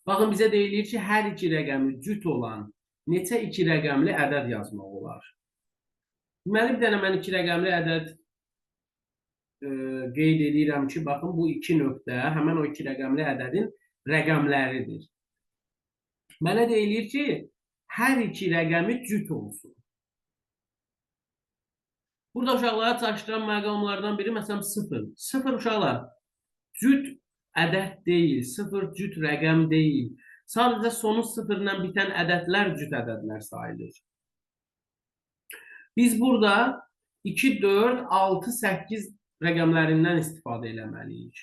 Baxın, bizə deyilir ki, hər iki rəqəmi cüt olan neçə iki rəqəmli ədəd yazmaq olar? Deməli, bir dənə mən iki rəqəmli ədəd qeyd edirəm ki, baxın, bu iki nöqtə həmən o iki rəqəmli ədədin rəqəmləridir. Mənə deyilir ki, hər iki rəqəmi cüt olsun. Burada uşaqlara çaşdıran məqamlardan biri, məsələn, 0. 0 uşaqlar cüt ədəd deyil, 0 cüt rəqəm deyil. Sadəcə sonu 0 ilə bitən ədədlər cüt ədədlər sayılır. Biz burada 2, 4, 6, 8 rəqəmlərindən istifadə eləməliyik.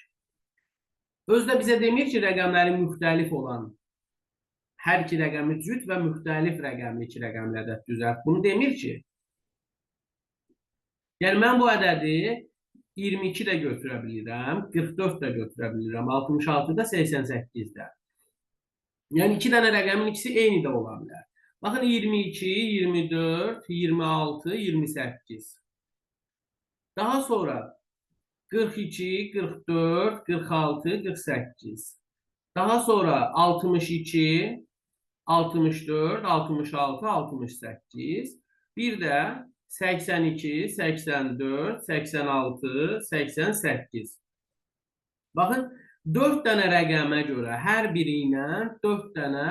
Özdə bizə demir ki, rəqəmləri müxtəlif olan hər iki rəqəmi cüt və müxtəlif rəqəmli iki rəqəmli ədəd düzəlt. Bunu demir ki. Yəni, mən bu ədədi 22 də götürə bilirəm, 44 də götürə bilirəm, 66 da, 88 də. Yəni, iki dənə rəqəmin ikisi eyni də ola bilər. Baxın, 22, 24, 26, 28. Daha sonra 42, 44, 46, 48. Daha sonra 62, 64, 66, 68. Bir də 82, 84, 86, 88. Baxın, 4 dənə rəqəmə görə hər biri ilə 4 dənə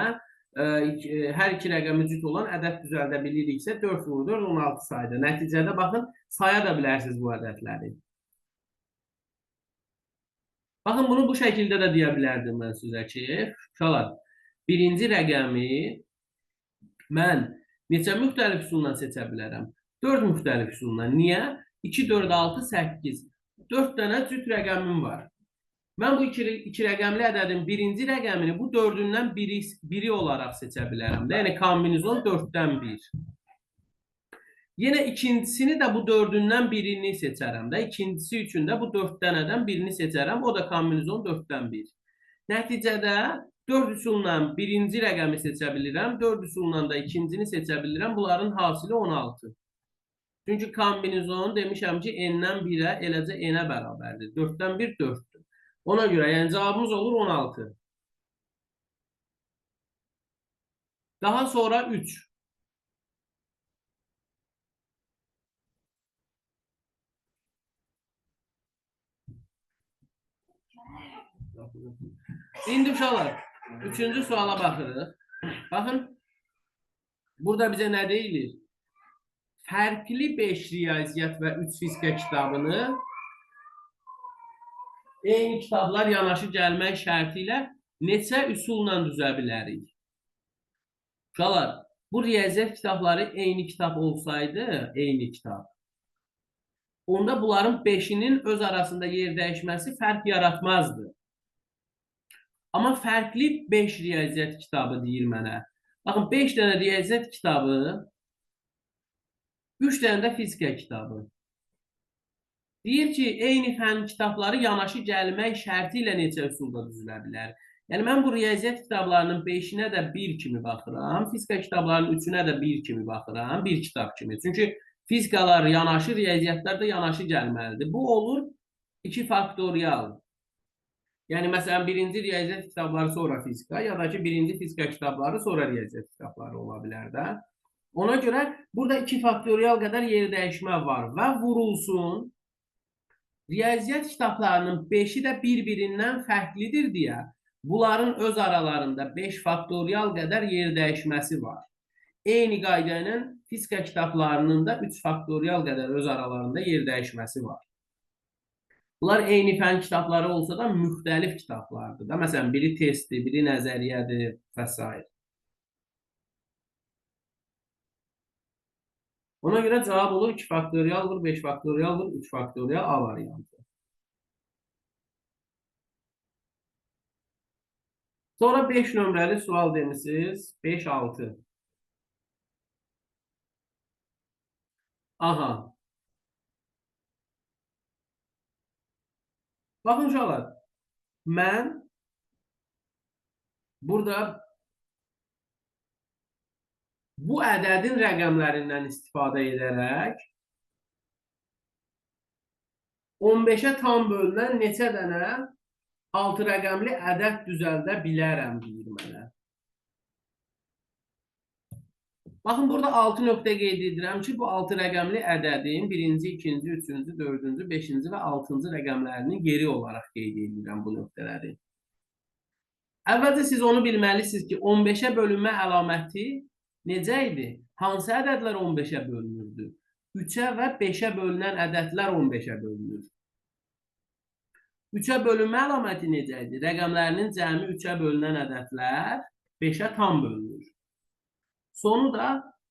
hər iki rəqəmi cüt olan ədəd düzəldə biliriksə 4 vurdu 4, 16 sayda. Nəticədə baxın, saya da bilərsiniz bu ədədləri. Baxın, bunu bu şəkildə də deyə bilərdim mən sizə ki, uşaqlar, birinci rəqəmi mən neçə müxtəlif üsulla seçə bilərəm? 4 müxtəlif üsulla. Niyə? 2, 4, 6, 8. 4 dənə cüt rəqəmim var. Mən bu iki rəqəmli ədədin birinci rəqəmini bu dördündən biri olaraq seçə bilərəm. Yəni, kombinizon 4-dən 1. Yenə ikincisini də bu dördündən birini seçərəm də. İkincisi üçün də bu 4 dənədən birini seçərəm. O da kombinizon 4-dən 1. Nəticədə 4 üsulla birinci rəqəmi seçə bilirəm. 4 üsulla da ikincini seçə bilirəm. Bunların hasili 16. Çünki kombinizon demişəm ki, n-dən 1-ə eləcə n-ə bərabərdir. 4-dən 1 4-dür. Ona görə, yəni cavabımız olur 16. Daha sonra 3. İndi uşaqlar, 3-cü suala baxırıq. Baxın, burada bizə nə deyilir? Fərqli 5 riyaziyyat və 3 fizika kitabını eyni kitablar yanaşı gəlmək şərti ilə neçə üsulla düzə bilərik? Uşaqlar, bu riyaziyyat kitabları eyni kitab olsaydı, eyni kitab, onda bunların 5-inin öz arasında yer dəyişməsi fərq yaratmazdı. Amma fərqli 5 riyaziyyat kitabı deyir mənə. Baxın, 5 dənə riyaziyyat kitabı, 3 dənə də fizika kitabı. Deyir ki, eyni fənn kitabları yanaşı gəlmək şərti ilə neçə üsulda düzülə bilər? Yəni, mən bu riyaziyyat kitablarının 5-inə də 1 kimi baxıram, fizika kitablarının 3-ünə də 1 kimi baxıram, bir kitab kimi. Çünki fizikalar yanaşı, riyaziyyatlar da yanaşı gəlməlidir. Bu olur 2 faktorial. Yəni, məsələn, birinci riyaziyyat kitabları sonra fizika, ya da ki, birinci fizika kitabları sonra riyaziyyat kitabları ola bilər də. Ona görə burada 2 faktorial qədər yer dəyişmə var və vurulsun. Riyaziyyat kitablarının 5-i də bir-birindən fərqlidir deyə, bunların öz aralarında 5 faktorial qədər yer dəyişməsi var. Eyni qayda ilə fizika kitablarının da 3 faktorial qədər öz aralarında yer dəyişməsi var. Bunlar eyni fənn kitabları olsa da müxtəlif kitablardır da. Məsələn, biri testdir, biri nəzəriyyədir və s. Ona görə cavab olur 2 faktorial vur, 5 faktorial vur, 3 faktorial A variantı. Sonra 5 nömrəli sual demişsiniz. 5-6. Aha. Baxın uşaqlar, mən burada bu ədədin rəqəmlərindən istifadə edərək 15-ə tam bölünən neçə dənə 6 rəqəmli ədəd düzəldə bilərəm deyir mənə. Baxın, burada 6 nöqtə qeyd edirəm ki, bu 6 rəqəmli ədədin birinci, ikinci, üçüncü, dördüncü, beşinci və altıncı rəqəmlərinin yeri olaraq qeyd edirəm bu nöqtələri. Əvvəlcə siz onu bilməlisiniz ki, 15-ə bölünmə əlaməti necə idi? Hansı ədədlər 15-ə bölünürdü? 3-ə və 5-ə bölünən ədədlər 15-ə bölünür. 3-ə bölünmə əlaməti necə idi? Rəqəmlərinin cəmi 3-ə bölünən ədədlər 5-ə tam bölünür. Sonu da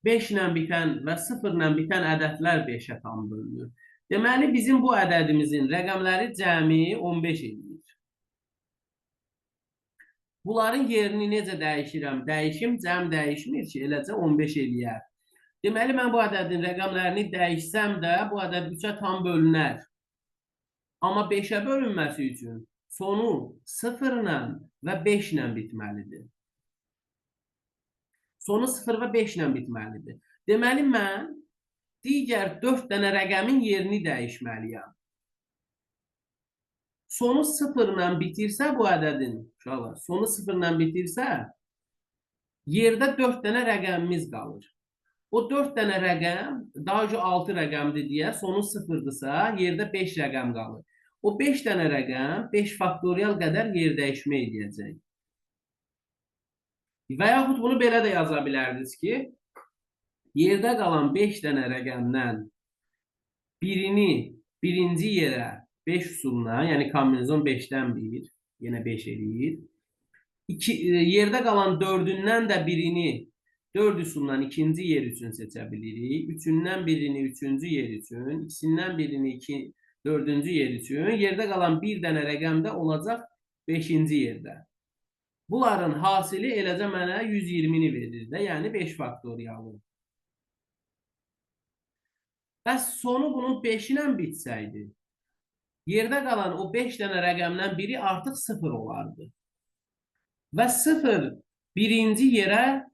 5 ilə bitən və 0 ilə bitən ədədlər 5-ə tam bölünür. Deməli, bizim bu ədədimizin rəqəmləri cəmi 15 edir. Bunların yerini necə dəyişirəm? Dəyişim cəm dəyişmir ki, eləcə 15 eləyər. Deməli, mən bu ədədin rəqəmlərini dəyişsəm də, bu ədəd 3-ə tam bölünər. Amma 5-ə bölünməsi üçün sonu 0 ilə və 5 ilə bitməlidir. Sonu 0 və 5 ilə bitməlidir. Deməli, mən digər 4 dənə rəqəmin yerini dəyişməliyəm. Sonu 0 ilə bitirsə bu ədədin, sonu 0 ilə bitirsə, yerdə 4 dənə rəqəmimiz qalır. O 4 dənə rəqəm, daha önce 6 rəqəmdir deyə, sonu 0-dırsa, yerdə 5 rəqəm qalır. O 5 dənə rəqəm 5 faktorial qədər yer dəyişmə edəcək. Və yaxud bunu belə də yaza bilərdiniz ki, yerdə qalan 5 dənə rəqəmdən birini birinci yerə 5 üsuluna, yəni kombinizon 5-dən 1, yenə 5 eləyir. Yerdə qalan 4-ündən də birini 4 üsulundan ikinci yer üçün seçə bilirik. 3-ündən birini 3-cü yer üçün, ikisindən birini 4-cü yer üçün. Yerdə qalan bir dənə rəqəm də olacaq 5-ci yerdə. Bunların hasili eləcə mənə 120-ni verir də, yəni 5 faktorialı. Bəs sonu bunun 5 ilə bitsəydi, yerdə qalan o 5 dənə rəqəmdən biri artıq 0 olardı. Və 0 birinci yerə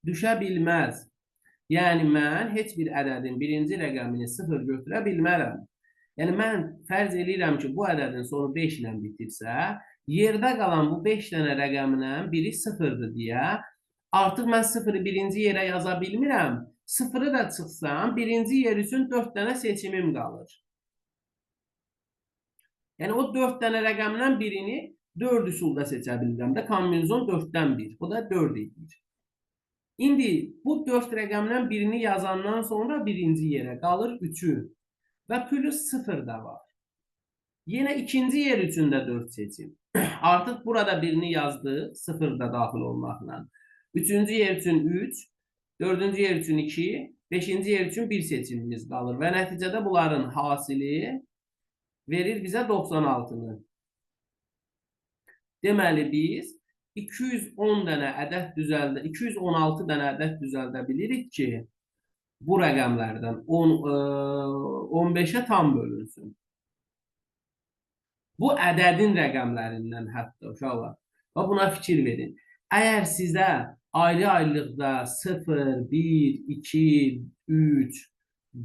düşə bilməz. Yəni, mən heç bir ədədin birinci rəqəmini 0 götürə bilmərəm. Yəni, mən fərz edirəm ki, bu ədədin sonu 5 ilə bitirsə, yerdə qalan bu 5 dənə rəqəmdən biri 0-dır deyə, artıq mən 0-ı birinci yerə yaza bilmirəm. 0-ı da çıxsam, birinci yer üçün 4 dənə seçimim qalır. Yəni, o 4 dənə rəqəmdən birini 4 üsulda seçə bilirəm də, kombinizon 4-dən 1. O da 4 edir. İndi bu 4 rəqəmdən birini yazandan sonra birinci yerə qalır 3-ü və plus 0 da var. Yenə ikinci yer üçün də 4 seçim. Artıq burada birini yazdıq, 0 da daxil olmaqla. Üçüncü yer üçün 3, dördüncü yer üçün 2, beşinci yer üçün 1 seçimimiz qalır. Və nəticədə bunların hasili verir bizə 96-nı. Deməli, biz 210 dənə ədəd düzəldə, 216 dənə ədəd düzəldə bilirik ki, bu rəqəmlərdən 15-ə tam bölünsün. Bu ədədin rəqəmlərindən hətta uşaqlar. Və buna fikir verin. Əgər sizə ayrı-ayrılıqda 0, 1, 2, 3,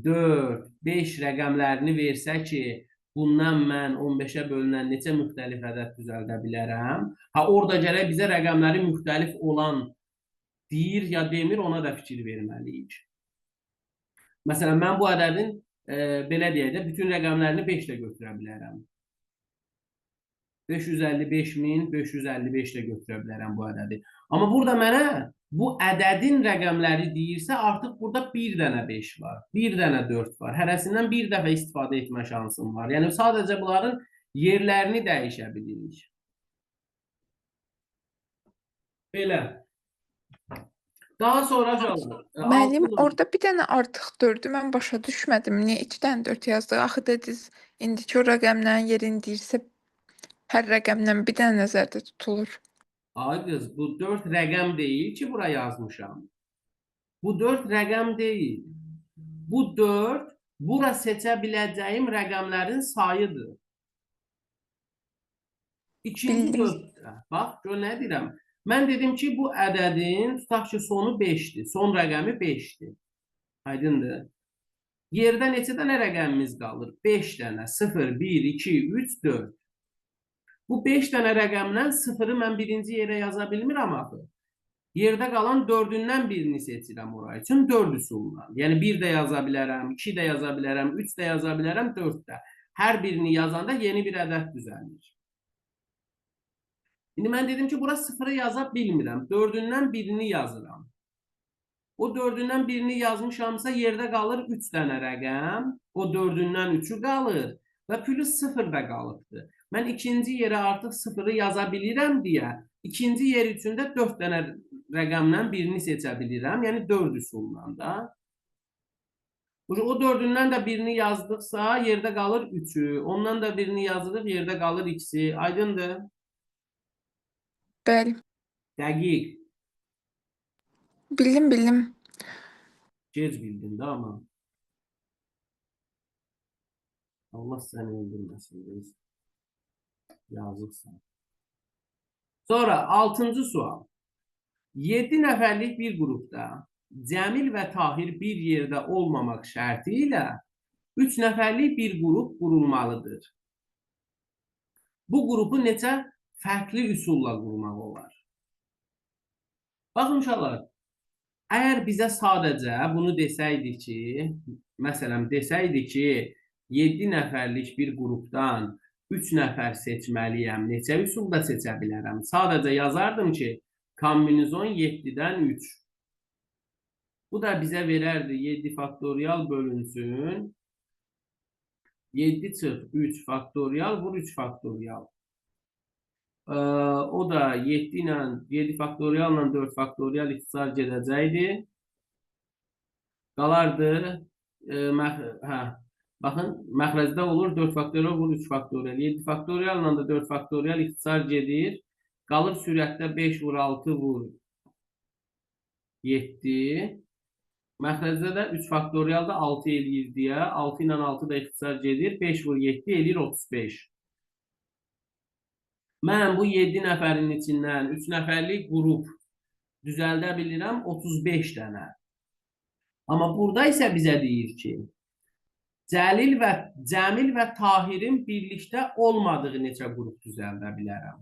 4, 5 rəqəmlərini versə ki, bundan mən 15-ə bölünən neçə müxtəlif ədəd düzəldə bilərəm. Orada gərək bizə rəqəmləri müxtəlif olan deyir ya demir, ona da fikir verməliyik. Məsələn, mən bu ədədin, belə deyək də, bütün rəqəmlərini 5 də götürə bilərəm. 555.555 də götürə bilərəm bu ədədi. Amma burada mənə bu ədədin rəqəmləri deyirsə, artıq burada bir dənə 5 var, bir dənə 4 var. Hərəsindən bir dəfə istifadə etmə şansım var. Yəni, sadəcə bunların yerlərini dəyişə bilirik. Belə. Daha sonra... Müəllim, orada bir dənə artıq 4-ü mən başa düşmədim. Niyə 2 dənə 4 yazdıq? Axı dediniz, indiki o rəqəmlərin yerini deyirsə, hər rəqəmdən bir dənə nəzərdə tutulur. Ay qız, bu 4 rəqəm deyil ki, bura yazmışam. Bu 4 rəqəm deyil. Bu 4, bura seçə biləcəyim rəqəmlərin sayıdır. İkinci 4, bax, gör nə deyirəm. Mən dedim ki, bu ədədin, tutaq ki, sonu 5-dir. Son rəqəmi 5-dir. Aydındır. Yerdə neçə dənə rəqəmimiz qalır? 5 dənə. 0, 1, 2, 3, 4. Bu 5 dənə rəqəmdən 0-ı mən birinci yerə yaza bilmirəm axı. Yerdə qalan 4-ündən birini seçirəm ora üçün 4 üsulundan. Yəni 1 də yaza bilərəm, 2 də yaza bilərəm, 3 də yaza bilərəm, 4 də. Hər birini yazanda yeni bir ədəd düzəlir. İndi mən dedim ki, bura 0-ı yaza bilmirəm. 4-ündən birini yazıram. O 4-ündən birini yazmışamsa yerdə qalır 3 dənə rəqəm. O 4-ündən 3-ü qalır və plus 0 da qalıbdır. Mən ikinci yerə artıq 0-ı yaza bilirəm deyə, ikinci yer üçün də 4 dənə rəqəmdən birini seçə bilirəm. Yəni 4 üsulundan da. O 4-ündən də birini yazdıqsa yerdə qalır 3-ü. Ondan da birini yazırıq, yerdə qalır 2-si. Aydındır? Bəli. Dəqiq. Bildim. Gec bildin də amma. Allah səni öldürməsin. Yazıqsan. Sonra 6-cı sual. 7 nəfərlik bir qrupda Cəmil və Tahir bir yerdə olmamaq şərti ilə 3 nəfərlik bir qrup qurulmalıdır. Bu qrupu necə fərqli üsulla qurmaq olar? Baxın uşaqlar, əgər bizə sadəcə bunu desəydi ki, məsələn desəydi ki, 7 nəfərlik bir qrupdan 3 nəfər seçməliyəm, neçə üsulda seçə bilərəm? Sadəcə yazardım ki, kombinizon 7-dən 3. Bu da bizə verərdi 7 faktorial bölünsün. 7 çıx 3 faktorial vur 3 faktorial. O da 7 ilə 7 faktorial ilə 4 faktorial ixtisar gedəcəkdi. Qalardı. Baxın, məxrəcdə olur 4 faktorial vur 3 faktorial. 7 faktorial ilə də 4 faktorial ixtisar gedir. Qalır sürətdə 5 vur 6 vur 7. Məxrəcdə də 3 faktorial da 6 eləyir deyə 6 ilə 6 da ixtisar gedir. 5 vur 7 eləyir 35. Mən bu 7 nəfərin içindən 3 nəfərlik qrup düzəldə bilirəm 35 dənə. Amma burada isə bizə deyir ki, Cəmil və Tahirin birlikdə olmadığı neçə qrup düzəldə bilərəm.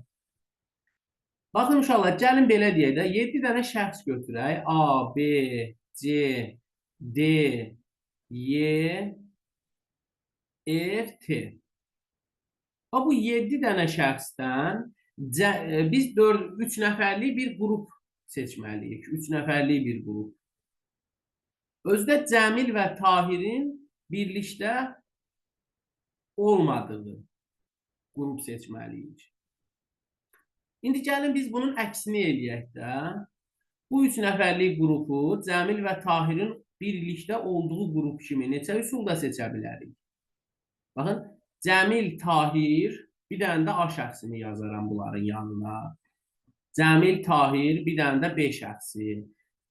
Baxın uşaqlar, gəlin belə deyək də, 7 dənə şəxs götürək. A, B, C, D, Y, F, T. Bu 7 dənə şəxsdən biz 3 nəfərlik bir qrup seçməliyik. 3 nəfərlik bir qrup. Özdə Cəmil və Tahirin birlikdə olmadığı qrup seçməliyik. İndi gəlin biz bunun əksini eləyək də. Bu 3 nəfərlik qrupu Cəmil və Tahirin birlikdə olduğu qrup kimi neçə üsulda seçə bilərik? Baxın, Cəmil, Tahir, bir dənə də A şəxsini yazaram bunların yanına. Cəmil, Tahir, bir dənə də B şəxsi.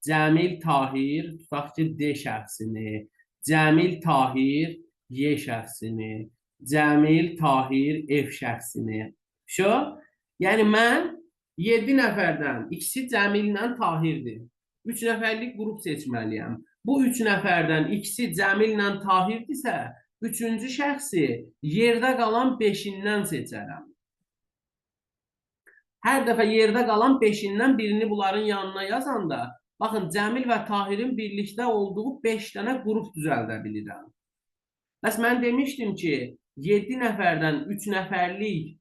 Cəmil, Tahir, tutaq ki, D şəxsini. Cəmil, Tahir, Y şəxsini. Cəmil, Tahir, F şəxsini. Yəni mən 7 nəfərdən ikisi Cəmil ilə Tahirdir. 3 nəfərlik qrup seçməliyəm. Bu 3 nəfərdən ikisi Cəmil ilə Tahirdirsə, 3-cü şəxsi yerdə qalan 5-indən seçərəm. Hər dəfə yerdə qalan 5-indən birini bunların yanına yazanda, baxın, Cəmil və Tahirin birlikdə olduğu 5 dənə qrup düzəldə bilirəm. Bəs mən demişdim ki, 7 nəfərdən 3 nəfərlik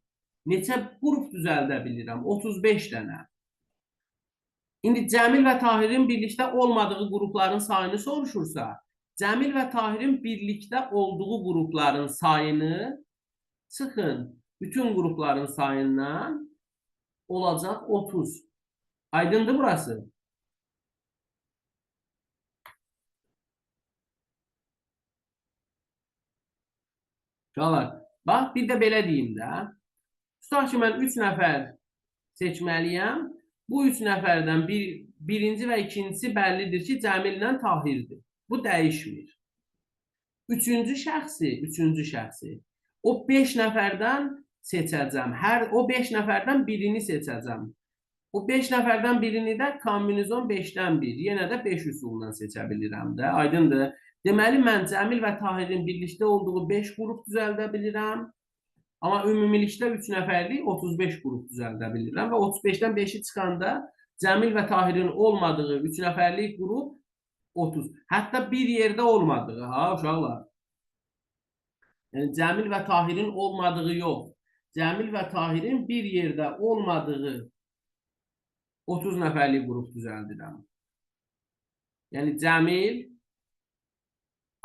neçə qrup düzəldə bilirəm? 35 dənə. İndi Cəmil və Tahirin birlikdə olmadığı qrupların sayını soruşursa, Cəmil və Tahirin birlikdə olduğu qrupların sayını çıxın bütün qrupların sayından olacaq 30. Aydındır burası? Bax, bir də belə deyim də. Tutaq ki, mən 3 nəfər seçməliyəm. Bu 3 nəfərdən birinci və ikincisi bəllidir ki, Cəmil ilə Tahirdir. Bu dəyişmir. Üçüncü şəxsi o 5 nəfərdən seçəcəm. O 5 nəfərdən birini seçəcəm. O 5 nəfərdən birini də kombinizon 5-dən 1. Yenə də 5 üsulundan seçə bilirəm də. Aydındır. Deməli, mən Cəmil və Tahirin birlikdə olduğu 5 qrup düzəldə bilirəm. Amma ümumilikdə 3 nəfərlik 35 qrup düzəldə bilirəm və 35-dən 5-i çıxanda Cəmil və Tahirin olmadığı 3 nəfərlik qrup 30. Hətta bir yerdə olmadığı, ha uşaqlar. Yəni Cəmil və Tahirin olmadığı yox. Cəmil və Tahirin bir yerdə olmadığı 30 nəfərlik qrup düzəldirəm. Yəni Cəmil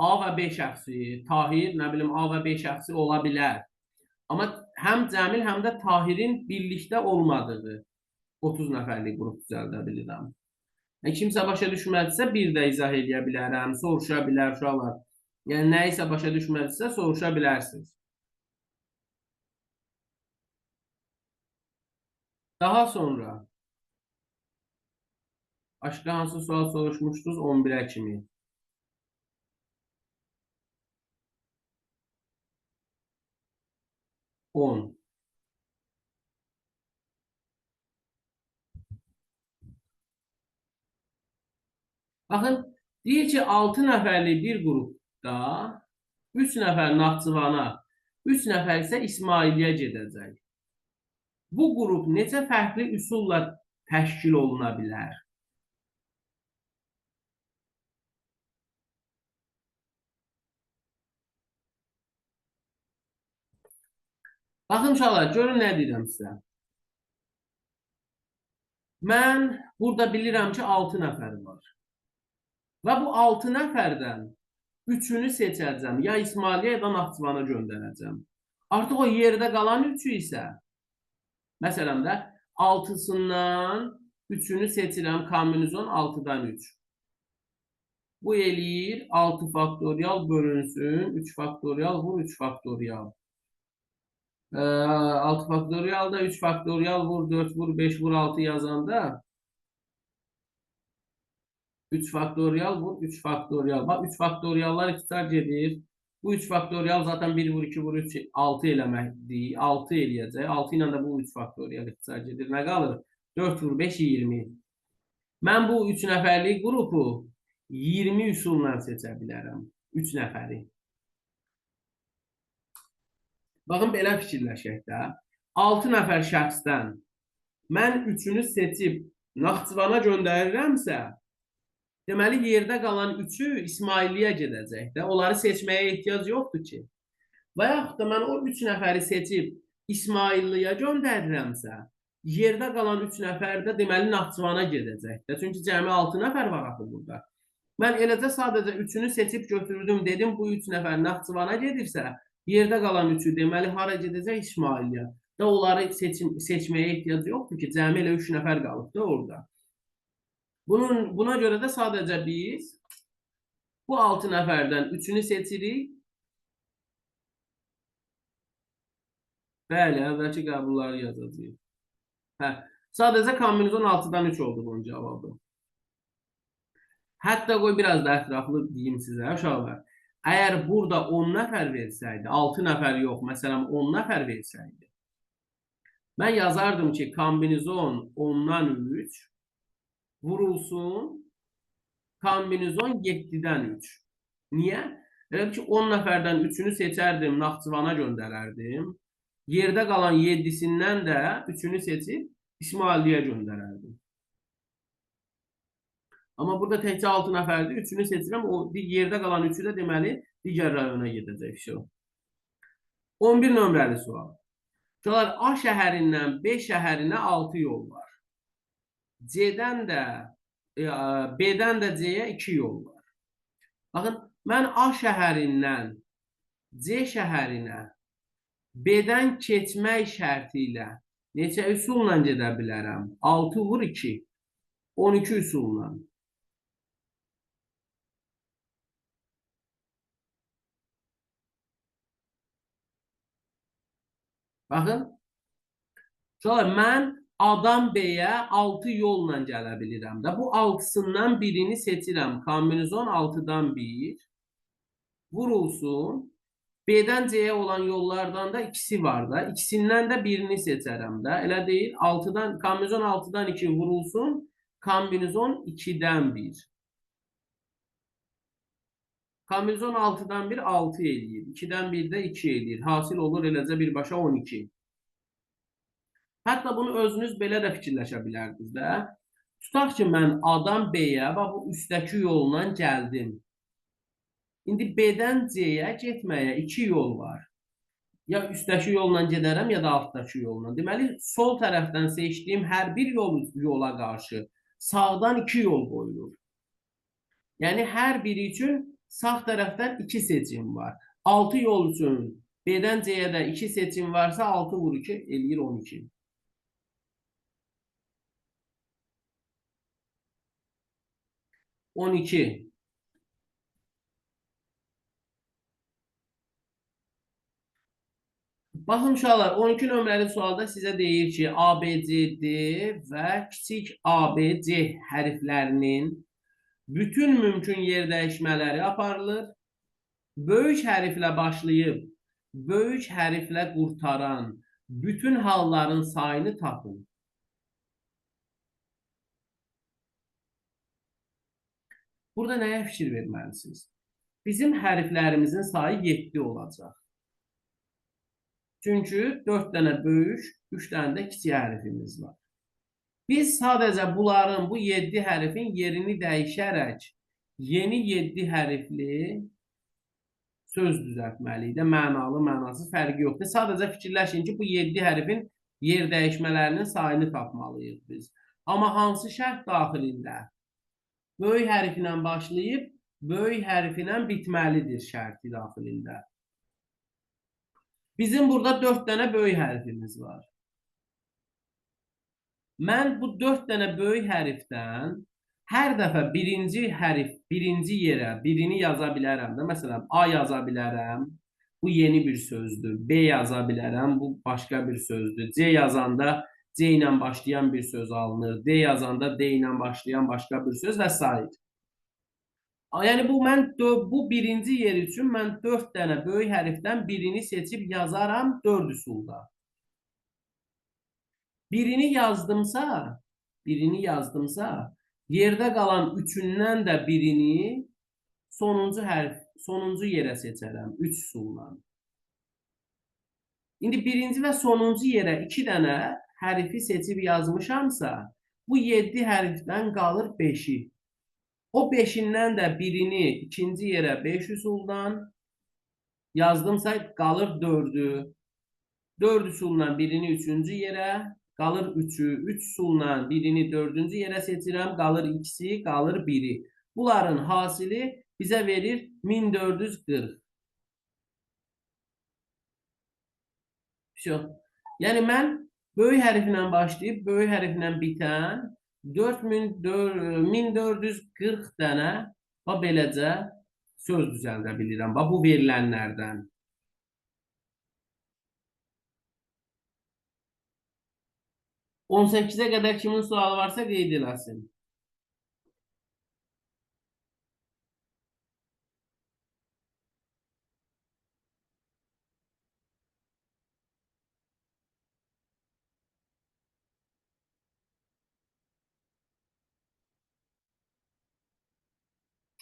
A və B şəxsi, Tahir, nə bilim, A və B şəxsi ola bilər. Amma həm Cəmil, həm də Tahirin birlikdə olmadığı 30 nəfərlik qrup düzəldə bilirəm. Kimsə başa düşmədisə, bir də izah edə bilərəm, soruşa bilər uşaqlar. Yəni, nə isə başa düşmədisə, soruşa bilərsiniz. Daha sonra, başqa hansı sual soruşmuşdunuz 11-ə kimi? On. Baxın, deyir ki, 6 nəfərlik bir qrupda 3 nəfər Naxçıvana, 3 nəfər isə İsmailiyə gedəcək. Bu qrup necə fərqli üsulla təşkil oluna bilər? Baxın uşaqlar, görün nə deyirəm sizə. Mən burada bilirəm ki, 6 nəfər var. Və bu 6 nəfərdən 3-ünü seçəcəm. Ya İsmailiyə ya da Naxçıvana göndərəcəm. Artıq o yerdə qalan 3-ü isə, məsələn də 6-sından 3-ünü seçirəm, kombinizon 6-dan 3. Bu eləyir 6 faktorial bölünsün, 3 faktorial vur 3 faktorial. 6 faktorial da 3 faktorial vur 4 vur 5 vur 6 yazanda 3 faktorial vur 3 faktorial. Bak 3 faktoriallar ixtisar gedir. Bu 3 faktorial zaten 1 vur 2 vur 3 6 eləməkdir. 6 eləyəcək. 6 ilə də bu 3 faktorial ixtisar gedir. Nə qalır? 4 vur 5 20. Mən bu 3 nəfərlik qrupu 20 üsulla seçə bilərəm. 3 nəfəri. Baxın, belə fikirləşək də. 6 nəfər şəxsdən mən 3-ünü seçib Naxçıvana göndərirəmsə, deməli, yerdə qalan 3-ü İsmailiyə gedəcək də. Onları seçməyə ehtiyac yoxdur ki. Və yaxud da mən o 3 nəfəri seçib İsmailliyə göndərirəmsə, yerdə qalan 3 nəfər də deməli Naxçıvana gedəcək də. Çünki cəmi 6 nəfər var axı burada. Mən eləcə sadəcə 3-ünü seçib götürdüm, dedim bu 3 nəfər Naxçıvana gedirsə, yerdə qalan 3-ü deməli hara gedəcək? İsmailiyə. Da onları seçməyə ehtiyac yoxdur ki, cəmi elə 3 nəfər qalıb da orada. Buna görə də sadəcə biz bu 6 nəfərdən 3-ünü seçirik. Bəli, əvvəlki qəbulları yazacağıq. Sadəcə kombinizon 6-dan 3 oldu bunun cavabı. Hətta qoy biraz da ətraflı deyim sizə, uşaqlar. Əgər burada 10 nəfər versəydi, 6 nəfər yox, məsələn 10 nəfər versəydi, mən yazardım ki, kombinizon 10-dan 3 vurulsun, kombinizon 7-dən 3. Niyə? Elə ki, 10 nəfərdən 3-ünü seçərdim, Naxçıvana göndərərdim. Yerdə qalan 7-sindən də 3-ünü seçib İsmailiyə göndərərdim. Amma burada təkcə 6 nəfərdir, 3-ünü seçirəm, o yerdə qalan 3-ü də deməli digər rayona gedəcək. 11 nömrəli sual. A şəhərindən B şəhərinə 6 yol var. B-dən də C-yə 2 yol var. Baxın, mən A şəhərindən C şəhərinə B-dən keçmək şərti ilə neçə üsulla gedə bilərəm? 6 vur 2. 12 üsulla. Baxın, mən A-dan B-yə 6 yolla gələ bilirəm də. Bu 6-sından birini seçirəm. Kombinizon 6-dan 1 vurulsun. B-dən C-yə olan yollardan da ikisi var da. İkisindən də birini seçərəm də. Elə deyil. Kombinizon 6-dan 2 vurulsun. Kombinizon 2-dən 1. Kombinezon 6-dan 1 6 eləyir. 2-dən 1 də 2 eləyir. Hasil olur eləcə birbaşa 12. Hətta bunu özünüz belə də fikirləşə bilərdiniz də. Tutaq ki, mən A-dan B-yə və bu üstdəki yolla gəldim. İndi B-dən C-yə getməyə 2 yol var. Ya üstdəki yolla gedərəm, ya da altdakı yolla. Deməli, sol tərəfdən seçdiyim hər bir yola qarşı sağdan 2 yol qoyulur. Yəni, hər biri üçün sağ tərəfdən 2 seçim var. 6 yol üçün B-dən C-yə də 2 seçim varsa 6 vur 2 eləyir 12. Baxın uşaqlar, 12 nömrəli sualda sizə deyir ki, ABCD və kiçik ABC hərflərinin bütün mümkün yer dəyişmələri aparılır. Böyük hərflə başlayıb, böyük hərflə qurtaran bütün halların sayını tapın. Burada nəyə fikir verməlisiniz? Bizim hərflərimizin sayı 7 olacaq. Çünki 4 dənə böyük, 3 dənə də kiçik hərfimiz var. Biz sadəcə bunların, bu 7 hərfin yerini dəyişərək yeni 7 hərfli söz düzəltməliyik də, mənalı, mənasız fərqi yoxdur. Sadəcə fikirləşin ki, bu 7 hərfin yer dəyişmələrinin sayını tapmalıyıq biz. Amma hansı şərt daxilində? Böyük hərflə başlayıb, böyük hərflə bitməlidir şərti daxilində. Bizim burada 4 dənə böyük hərfimiz var. Mən bu 4 dənə böyük hərfdən hər dəfə birinci hərf, birinci yerə birini yaza bilərəm də. Məsələn, A yaza bilərəm, bu yeni bir sözdür. B yaza bilərəm, bu başqa bir sözdür. C yazanda C ilə başlayan bir söz alınır. D yazanda D ilə başlayan başqa bir söz və s. Yəni, bu birinci yer üçün mən 4 dənə böyük hərfdən birini seçib yazaram 4 üsulda. Birini yazdımsa, yerdə qalan üçündən də birini sonuncu yerə seçərəm 3 üsulla. İndi birinci və sonuncu yerə 2 dənə hərfi seçib yazmışamsa, bu 7 hərfdən qalır 5-i. O 5-indən də birini ikinci yerə 5 üsuldan yazdımsa qalır 4-ü. 4 üsulla birini 3-cü yerə, qalır 3-ü. 3 üsulla birini 4-cü yerə seçirəm, qalır 2-si, qalır 1-i. Bunların hasili bizə verir 1440. Yəni mən böyük hərflə başlayıb, böyük hərflə bitən 1440 dənə beləcə söz düzəldə bilirəm. Bu verilənlərdən. On 18-ə qədər kimin sualı varsa qeyd eləsin.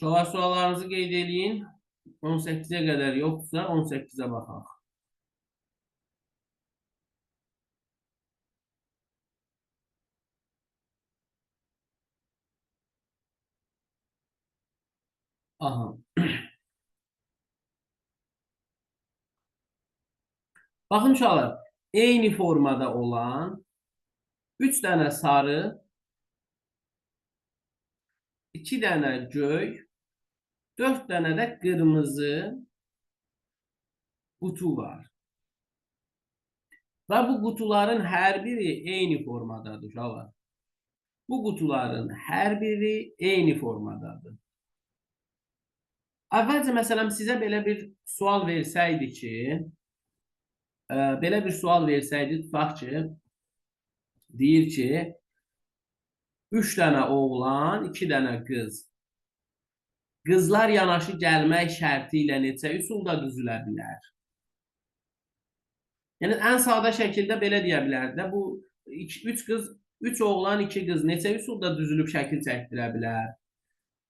Suallarınızı qeyd eləyin. 18-ə qədər yoxsa 18-ə baxaq. Aha. Baxın uşaqlar, eyni formada olan 3 dənə sarı, 2 dənə göy, 4 dənə də qırmızı qutu var. Və bu qutuların hər biri eyni formadadır uşaqlar. Bu qutuların hər biri eyni formadadır. Əvvəlcə, məsələn, sizə belə bir sual versəydi ki, tutaq ki, deyir ki, 3 dənə oğlan, 2 dənə qız. Qızlar yanaşı gəlmək şərti ilə neçə üsulda düzülə bilər? Yəni, ən sadə şəkildə belə deyə bilər də, bu 3 oğlan, 2 qız neçə üsulda düzülüb şəkil çəkdirə bilər?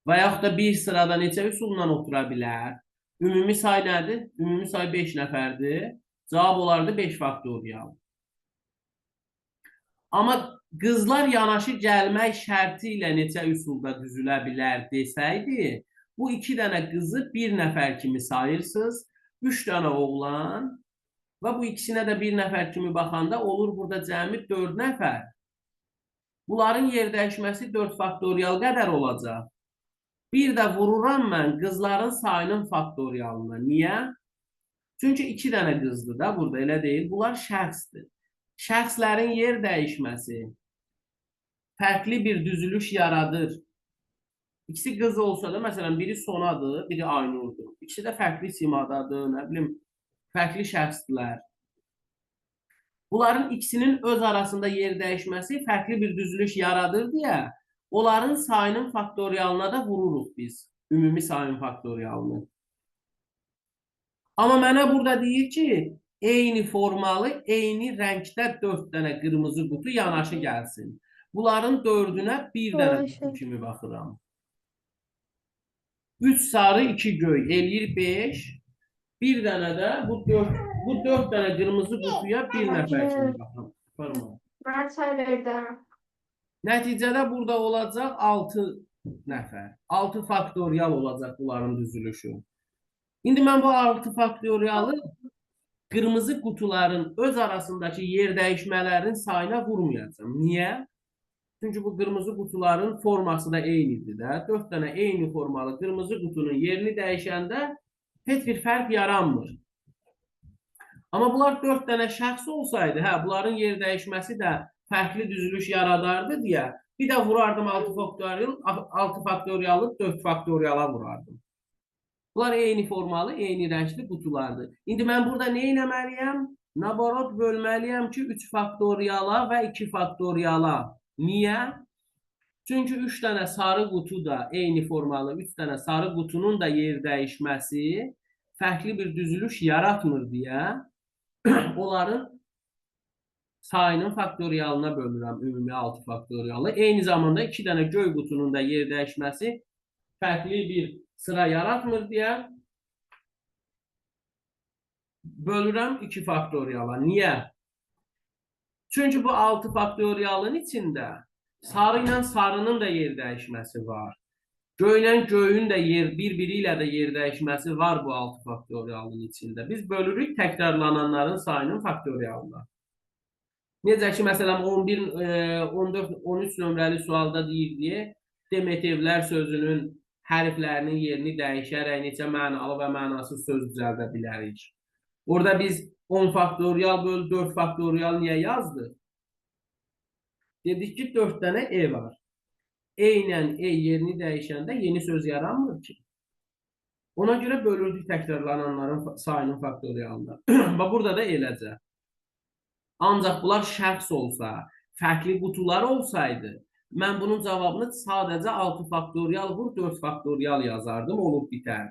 Və yaxud da bir sırada neçə üsulla otura bilər? Ümumi say nədir? Ümumi say 5 nəfərdir. Cavab olardı 5 faktorial. Amma qızlar yanaşı gəlmək şərti ilə neçə üsulda düzülə bilər desəydi, bu 2 dənə qızı bir nəfər kimi sayırsınız, 3 dənə oğlan və bu ikisinə də bir nəfər kimi baxanda olur burada cəmi 4 nəfər. Bunların yer dəyişməsi 4 faktorial qədər olacaq. Bir də vururam mən qızların sayının faktorialına. Niyə? Çünki 2 dənə qızdır da burada, elə deyil. Bunlar şəxsdir. Şəxslərin yer dəyişməsi fərqli bir düzülüş yaradır. İkisi qız olsa da, məsələn, biri Sonadır, biri Aynurdur. İkisi də fərqli simadadır, nə bilim, fərqli şəxsdirlər. Bunların ikisinin öz arasında yer dəyişməsi fərqli bir düzülüş yaradır deyə, onların sayının faktorialına da vururuq biz. Ümumi sayın faktorialını. Amma mənə burada deyir ki, eyni formalı, eyni rəngdə 4 dənə qırmızı qutu yanaşı gəlsin. Bunların 4-ünə bir dənə qutu kimi baxıram. 3 sarı, 2 göy, eləyir 5. Bir dənə də bu 4 dənə qırmızı qutuya bir nəfər kimi baxıram. Ben söyledim. Nəticədə burada olacaq 6 nəfər. 6 faktorial olacaq bunların düzülüşü. İndi mən bu 6 faktorialı qırmızı qutuların öz arasındakı yer dəyişmələrin sayına vurmayacağım. Niyə? Çünki bu qırmızı qutuların forması da eynidir də. 4 dənə eyni formalı qırmızı qutunun yerini dəyişəndə heç bir fərq yaranmır. Amma bunlar 4 dənə şəxs olsaydı, bunların yer dəyişməsi də fərqli düzülüş yaradardı deyə, bir də vurardım 6 faktorialı 4 faktoriala vurardım. Bunlar eyni formalı, eyni rəngli qutulardır. İndi mən burada nə etməliyəm? Nabarot bölməliyəm ki, 3 faktoriala və 2 faktoriala. Niyə? Çünki 3 dənə sarı qutu da eyni formalı, 3 dənə sarı qutunun da yer dəyişməsi fərqli bir düzülüş yaratmır deyə, onların sayının faktorialına bölürəm ümumi 6 faktorialı. Eyni zamanda 2 dənə göy qutunun da yer dəyişməsi fərqli bir sıra yaratmır deyə bölürəm 2 faktoriala. Niyə? Çünki bu 6 faktorialın içində sarı ilə sarının da yer dəyişməsi var. Göy ilə göyün də bir-biri ilə də yer dəyişməsi var bu 6 faktorialın içində. Biz bölürük təkrarlananların sayının faktorialına. Necə ki, məsələn, 11, 14, 13 nömrəli sualda deyirdi, Demetevlər sözünün hərflərinin yerini dəyişərək neçə mənalı və mənasız söz düzəldə bilərik. Orada biz 10 faktorial böl 4 faktorial niyə yazdıq? Dedik ki, 4 dənə E var. Eynən E yerini dəyişəndə yeni söz yaranmır ki. Ona görə bölürdük təkrarlananların sayının faktorialına. Burada da eləcə. Ancaq bunlar şəxs olsa, fərqli qutular olsaydı, mən bunun cavabını sadəcə 6 faktorial vur 4 faktorial yazardım, olub bitərdi.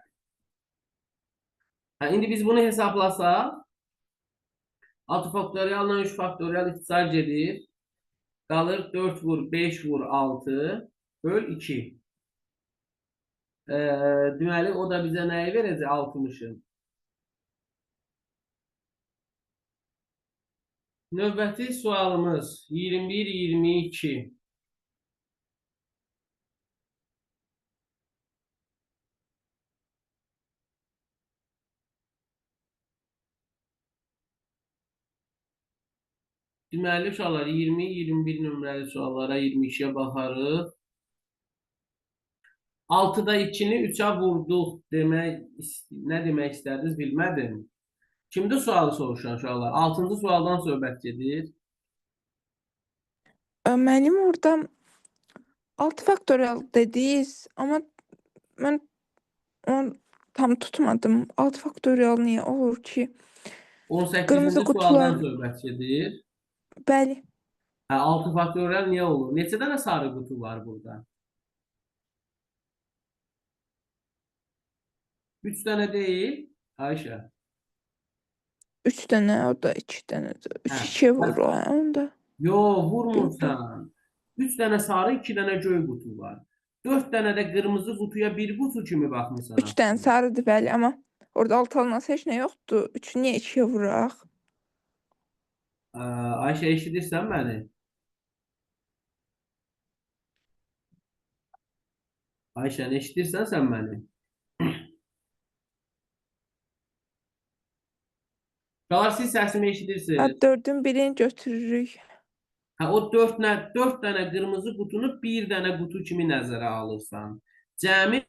İndi biz bunu hesablasaq, 6 faktorialla 3 faktorial ixtisar gedir. Qalır 4 vur 5 vur 6 böl 2. Deməli, o da bizə nəyi verəcək? 60'ı. Növbəti sualımız 21-22. Deməli, uşaqlar 20-21 nömrəli suallara 22'ye baxarıq. 6'da 2'ni 3'e vurduq demək, nə demək istədiniz bilmədim. Kimdə sualı soruşan uşaqlar? 6-cı sualdan söhbət gedir. Mənim orada 6 faktorial dediniz, amma mən onu tam tutmadım. 6 faktorial niyə olur ki? 18-ci Qırmızı sualdan qutular, söhbət gedir. bəli. 6 faktorial niyə olur? Neçə dənə sarı qutu var burada? 3 dənə deyil, Ayşə. 3 dənə, o da 2 dənə. 3-2 vurur onda. Yo, vurmursan. 3 dənə sarı, 2 dənə göy qutu var. 4 dənə də qırmızı qutuya bir qutu kimi baxmısan 3 dənə aslında. sarıdır bəli, amma orada alt alınası heç nə yoxdur. 3-ü niyə 2-yə vuraq? Ayşə, eşidirsən məni? Ayşə, eşidirsən sən məni? Qalar, siz səsimi eşidirsiniz. 4-ün birini götürürük. Hə, o 4 dənə qırmızı qutunu bir dənə qutu kimi nəzərə alırsan. Cəmi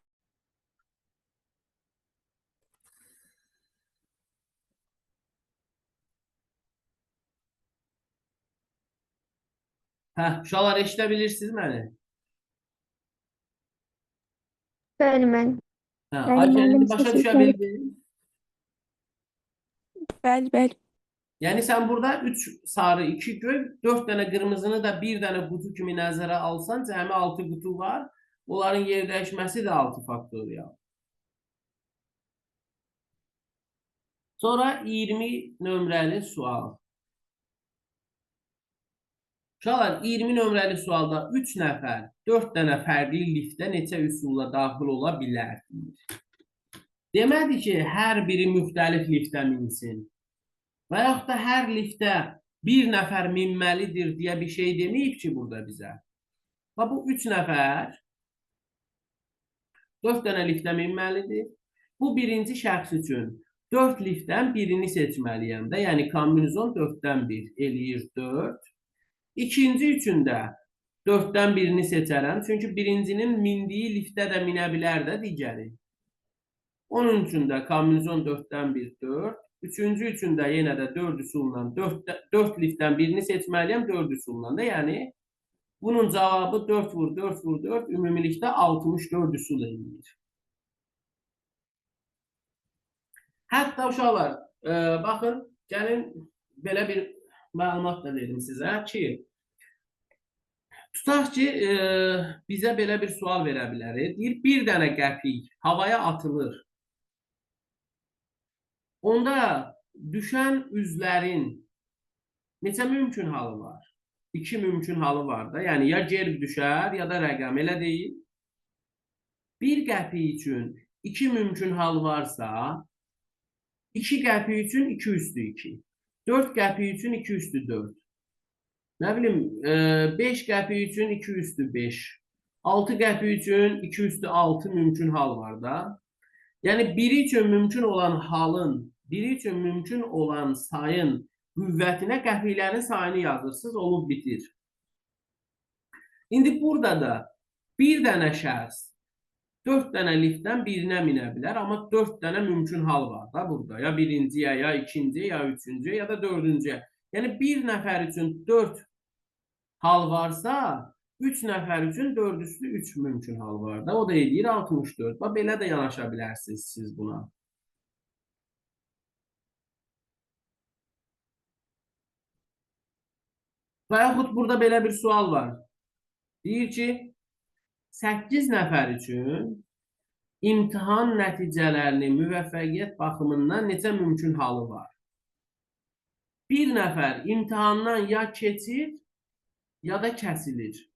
uşaqlar, eşidə bilirsiniz məni? Bəli, mən. Bəli, Ayşə, müəllim, indi başa düşə səsiz. bildin? Bəli, bəli. Yəni sən burada 3 sarı, 2 göy, 4 dənə qırmızını da bir dənə qutu kimi nəzərə alsan, cəmi 6 qutu var. Onların yer dəyişməsi də 6 faktorial. Sonra 20 nömrəli sual. Uşaqlar, 20 nömrəli sualda 3 nəfər 4 dənə fərqli liftə neçə üsulla daxil ola bilər? Demədi ki, hər biri müxtəlif liftə minsin. Və yaxud da hər liftə bir nəfər minməlidir deyə bir şey deməyib ki, burada bizə. Və bu 3 nəfər 4 dənə liftə minməlidir. Bu birinci şəxs üçün 4 liftdən birini seçməliyəm də. Yəni, kombinizon 4-dən 1 eləyir 4. İkinci üçün də 4-dən birini seçərəm. Çünki birincinin mindiyi liftə də minə bilər də digəri. Onun üçün də kombinizon 4-dən 1 4. Üçüncü üçün də yenə də 4 üsulla 4 liftdən birini seçməliyəm 4 üsulla da. Yəni, bunun cavabı 4 vur 4 vur 4 ümumilikdə 64 üsul eləyir. Hətta uşaqlar, baxın, gəlin belə bir məlumat da verim sizə ki, tutaq ki, bizə belə bir sual verə bilər. Deyir, bir dənə qəpik havaya atılır. Onda düşən üzlərin neçə mümkün halı var? 2 mümkün halı var da. Yəni, ya gerb düşər, ya da rəqəm, elə deyil. Bir qəpik üçün 2 mümkün hal varsa, 2 qəpik üçün 2 üstü 2. 4 qəpik üçün 2 üstü 4. Nə bilim, 5 qəpik üçün 2 üstü 5. 6 qəpik üçün 2 üstü 6 mümkün hal var da. Yəni, biri üçün mümkün olan halın, biri üçün mümkün olan sayın qüvvətinə qəpiklərin sayını yazırsınız, olub bitir. İndi burada da bir dənə şəxs 4 dənə liftdən birinə minə bilər, amma 4 dənə mümkün hal var da burada. Ya birinciyə, ya ikinciyə, ya üçüncüyə, ya da dördüncüyə. Yəni, bir nəfər üçün 4 hal varsa, 3 nəfər üçün 4 üstü 3 mümkün hal var da. O da eləyir 64. Belə də yanaşa bilərsiniz siz buna. Və yaxud burada belə bir sual var. Deyir ki, 8 nəfər üçün imtahan nəticələrini müvəffəqiyyət baxımından necə mümkün halı var? Bir nəfər imtahandan ya keçir, ya da kəsilir.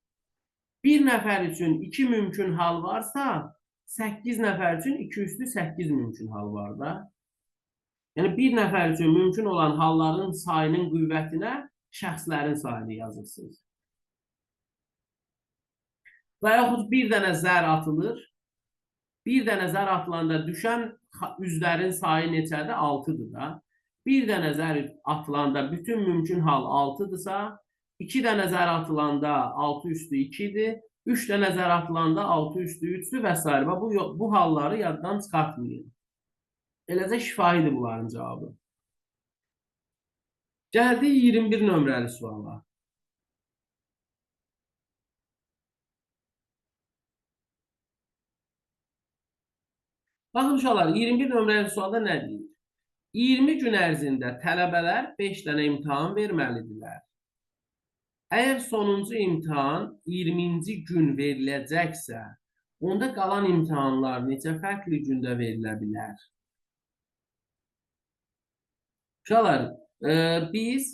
Bir nəfər üçün 2 mümkün hal varsa, 8 nəfər üçün 2 üstü 8 mümkün hal var da. Yəni, bir nəfər üçün mümkün olan halların sayının qüvvətinə şəxslərin sayını yazırsınız. Və yaxud bir dənə zər atılır. Bir dənə zər atılanda düşən üzlərin sayı neçədir? 6-dır da. Bir dənə zər atılanda bütün mümkün hal 6-dırsa, 2 dənə zər atılanda 6 üstü 2-dir, 3 dənə zər atılanda 6 üstü 3-dür və s. Bu halları yaddan çıxartmayın. Eləcə şifahidir bunların cavabı. Gəldi 21 nömrəli suala. Baxın uşaqlar, 21 nömrəli sualda nə deyir? 20 gün ərzində tələbələr 5 dənə imtahan verməlidirlər. Əgər sonuncu imtahan 20-ci gün veriləcəksə, onda qalan imtahanlar neçə fərqli gündə verilə bilər? Uşaqlar, biz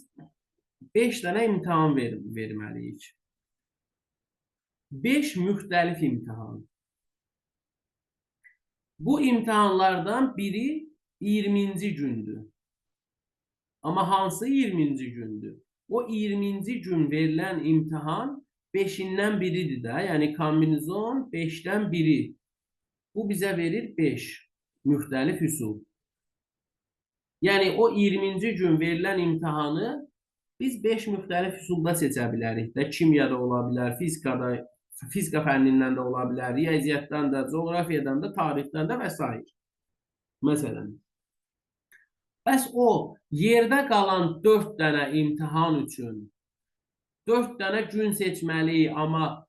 5 dənə imtahan verməliyik. 5 müxtəlif imtahan. Bu imtahanlardan biri 20-ci gündür. Amma hansı 20-ci gündür? O 20-ci gün verilən imtahan 5-indən biridir də. Yəni kombinizon 5-dən biri. Bu bizə verir 5 müxtəlif üsul. Yəni o 20-ci gün verilən imtahanı biz 5 müxtəlif üsulda seçə bilərik də. Kimyada ola bilər, fizika fənnindən də ola bilər, riyaziyyatdan da, coğrafiyadan da, tarixdən də və s. Məsələn. Bəs o yerdə qalan 4 dənə imtahan üçün 4 dənə gün seçməliyik, amma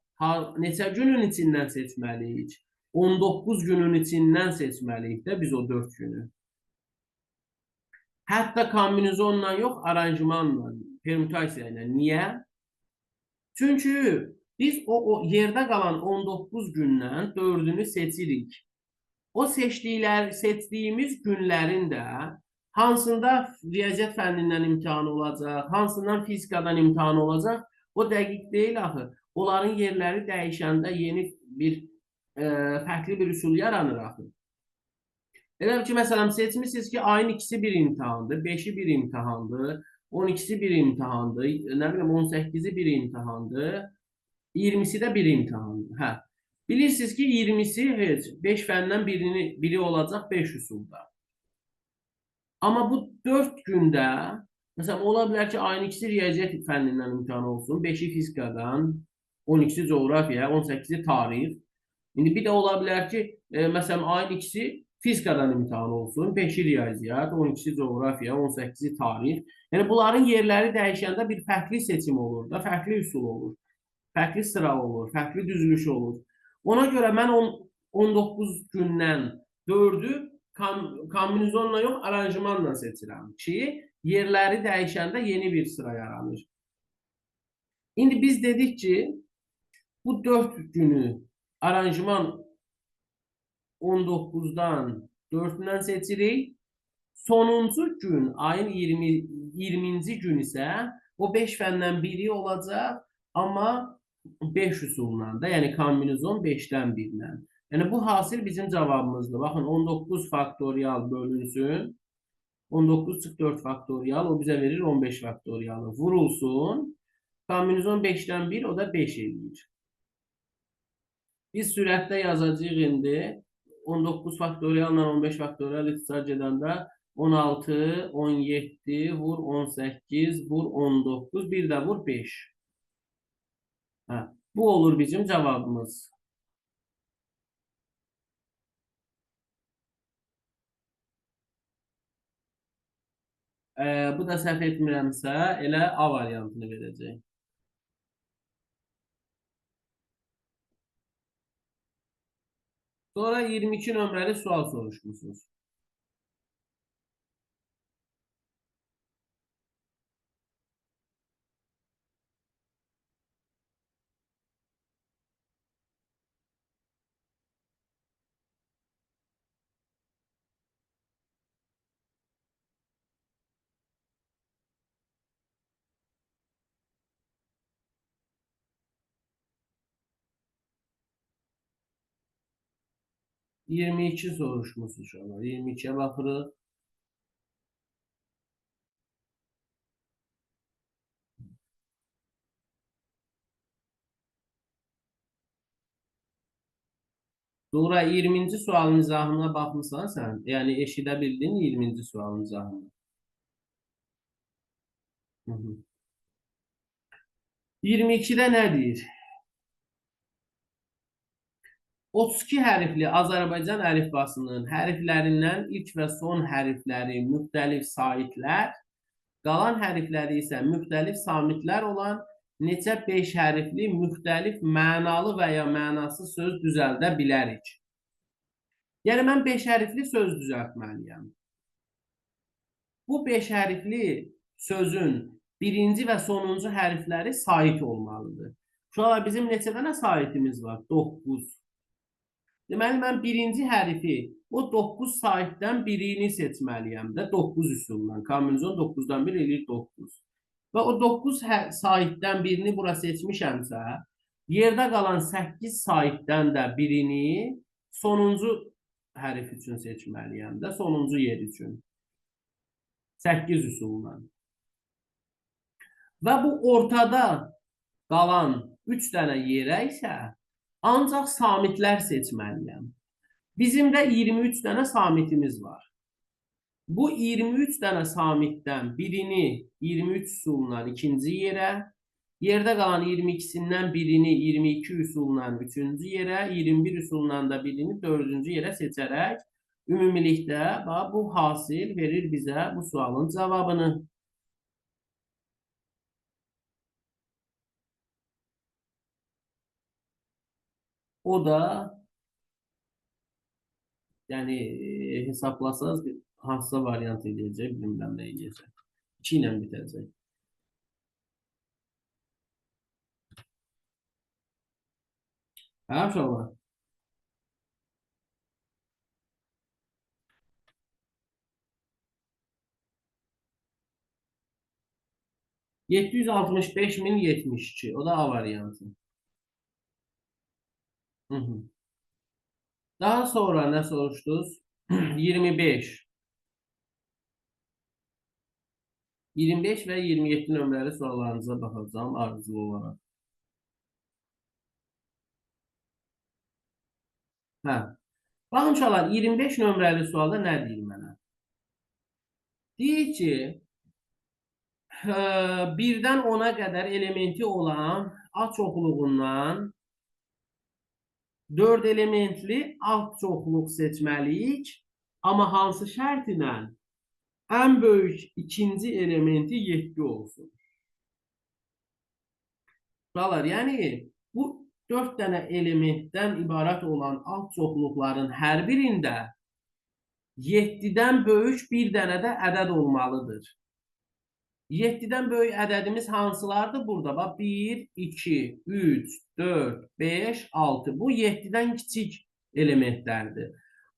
neçə günün içindən seçməliyik? 19 günün içindən seçməliyik də biz o 4 günü. Hətta kombinizonla yox, aranjmanla, permütasiya ilə. Niyə? Çünki biz o yerdə qalan 19 gündən 4-ünü seçirik. O seçdiyimiz günlərin də hansında riyaziyyat fənnindən imtahan olacaq, hansından fizikadan imtahan olacaq, o dəqiq deyil axı. Onların yerləri dəyişəndə yeni bir fərqli bir üsul yaranır axı. Elə ki, məsələn, seçmişsiniz ki, ayın ikisi bir imtahandır, 5-i bir imtahandır, 12-si bir imtahandır, nə bilim, 18-i bir imtahandır, 20-si də bir imtahandır. Hə. Bilirsiniz ki, 20-si 5 fəndən biri olacaq 5 üsulda. Amma bu 4 gündə, məsələn, ola bilər ki, ayın ikisi riyaziyyat fənnindən imtahan olsun, 5-i fizikadan, 12-si coğrafiya, 18-i tarix. İndi bir də ola bilər ki, məsələn, ayın ikisi fizikadan imtahan olsun, 5-i riyaziyyat, 12-si coğrafiya, 18-i tarix. Yəni, bunların yerləri dəyişəndə bir fərqli seçim olur da, fərqli üsul olur, fərqli sıra olur, fərqli düzülüş olur. Ona görə mən 19 gündən 4-ü kombinizonla yox, aranjmanla seçirəm ki, yerləri dəyişəndə yeni bir sıra yaranır. İndi biz dedik ki, bu 4 günü aranjman 19-dan 4-dən seçirik. Sonuncu gün, ayın 20-ci gün isə o 5 fəndən biri olacaq, amma 5 üsulla da, yəni kombinizon 5-dən 1-dən. Yəni bu hasil bizim cavabımızdır. Baxın, 19 faktorial bölünsün. 19 çıx 4 faktorial, o bizə verir 15 faktorialı. Vurulsun. Kombinizon 5-dən 1, o da 5 eləyir. Biz sürətdə yazacağıq indi. 19 faktorialla 15 faktorial ixtisar gedəndə 16, 17, vur 18, vur 19, bir də vur 5. Hə, bu olur bizim cavabımız. Bu da səhv etmirəmsə, elə A variantını verəcək. Sonra 22 nömrəli sual soruşmuşsunuz. Yirmi iki soruşmuşsunuz şu an. 22'ye baxırıq. Sonra 20-ci sualın izahına baxmısan sən, yəni eşidə bildin 20-ci sualın izahını. 22-də nə deyir? 32 hərfli Azərbaycan əlifbasının hərflərindən ilk və son hərfləri müxtəlif saitlər, qalan hərfləri isə müxtəlif samitlər olan neçə 5 hərfli müxtəlif mənalı və ya mənasız söz düzəldə bilərik. Yəni, mən 5 hərfli söz düzəltməliyəm. Bu 5 hərfli sözün birinci və sonuncu hərfləri sait olmalıdır. Uşaqlar, bizim neçə dənə saitimiz var? 9. Deməli, mən birinci hərfi, o 9 saitdən birini seçməliyəm də 9 üsulla. Kombinizon 9-dan 1 eləyir 9. Və o 9 saitdən birini bura seçmişəmsə, Yerdə qalan 8 sahibdən də birini sonuncu hərf üçün seçməliyəm də, sonuncu yer üçün. 8 üsulla. Və bu ortada qalan 3 dənə yerə isə ancaq samitlər seçməliyəm. Bizim də 23 dənə samitimiz var. Bu 23 dənə samitdən birini 23 üsulla ikinci yerə, yerdə qalan 22-sindən birini 22 üsulla üçüncü yerə, 21 üsulla da birini dördüncü yerə seçərək ümumilikdə bu hasil verir bizə bu sualın cavabını. O da yəni hesablasaz hansısa variant eləyəcək, bilmirəm nə eləyəcək. 2 ilə bitəcək. Hə, uşaqlar? $765.072. O da A variantı. Daha sonra nə soruşdunuz? 25. 25 və 27 nömrəli suallarınıza baxacağım ardıcıl olaraq. Hə. Baxın uşaqlar, 25 nömrəli sualda nə deyir mənə? Deyir ki, 1-dən 10-a qədər elementi olan A çoxluğundan 4 elementli alt çoxluq seçməliyik. Amma hansı şərt ilə? Ən böyük ikinci elementi 7 olsun. Uşaqlar, yəni bu 4 dənə elementdən ibarət olan alt çoxluqların hər birində 7-dən böyük bir dənə də ədəd olmalıdır. 7-dən böyük ədədimiz hansılardır burada? Bax, 1, 2, 3, 4, 5, 6. Bu 7-dən kiçik elementlərdir.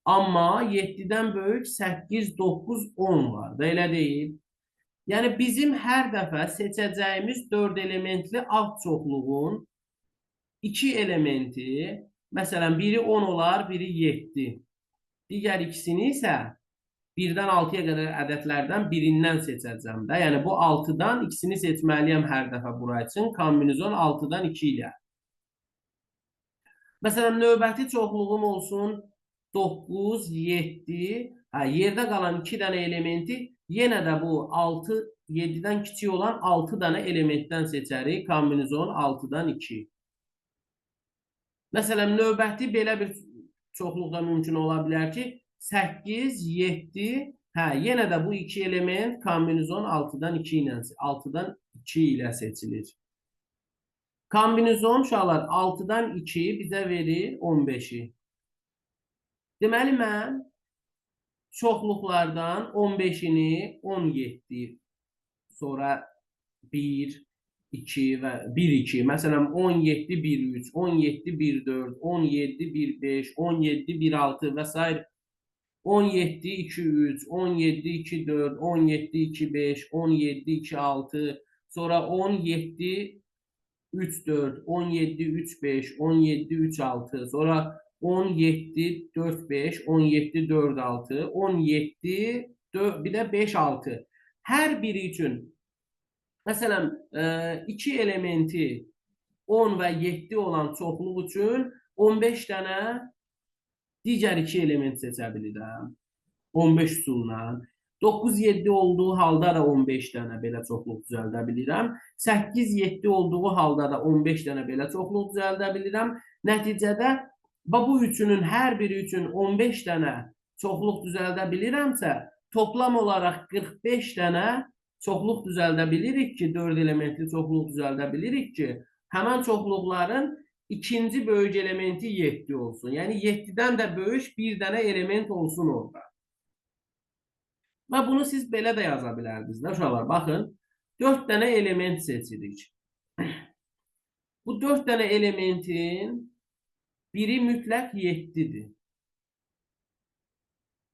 Amma 7-dən böyük 8, 9, 10 var da, elə deyil. Yəni, bizim hər dəfə seçəcəyimiz 4 elementli alt çoxluğun 2 elementi, məsələn, biri 10 olar, biri 7. Digər ikisini isə 1-dən 6-ya qədər ədədlərdən birindən seçəcəm də. Yəni, bu 6-dan ikisini seçməliyəm hər dəfə bura üçün. Kombinizon 6-dan 2 ilə. Məsələn, növbəti çoxluğum olsun 9, 7. Yerdə qalan 2 dənə elementi yenə də bu 6, 7-dən kiçik olan 6 dənə elementdən seçərik. Kombinizon 6-dan 2. Məsələn, növbəti belə bir çoxluqda mümkün ola bilər ki, 8, 7, yenə də bu 2 element kombinizon 6-dan 2 ilə seçilir. Kombinizon uşaqlar 6-dan 2 bizə verir 15-i. Deməli, mən çoxluqlardan 15-ini 17, sonra 1, 2 və 1, 2. Məsələn, 17, 1, 3, 17, 1, 4, 17, 1, 5, 17, 1, 6 və s. 17, 2, 3, 17, 2, 4, 17, 2, 5, 17, 2, 6, sonra 17, 3, 4, 17, 3, 5, 17, 3, 6, sonra 17, 4, 5, 17, 4, 6, 17, bir də 5, 6. Hər biri üçün, məsələn, 2 elementi 10 və 7 olan çoxluq üçün 15 dənə digər 2 element seçə bilirəm. 15 üsulla. 9, 7 olduğu halda da 15 dənə belə çoxluq düzəldə bilirəm. 8, 7 olduğu halda da 15 dənə belə çoxluq düzəldə bilirəm. Nəticədə bu üçünün hər biri üçün 15 dənə çoxluq düzəldə bilirəmsə, toplam olaraq 45 dənə çoxluq düzəldə bilirik ki, 4 elementli çoxluq düzəldə bilirik ki, həmən çoxluqların ikinci böyük elementi 7 olsun. Yəni 7-dən də böyük bir dənə element olsun orada. Və bunu siz belə də yaza bilərdiniz də uşaqlar. Baxın, 4 dənə element seçirik. Bu 4 dənə elementin biri mütləq 7-dir.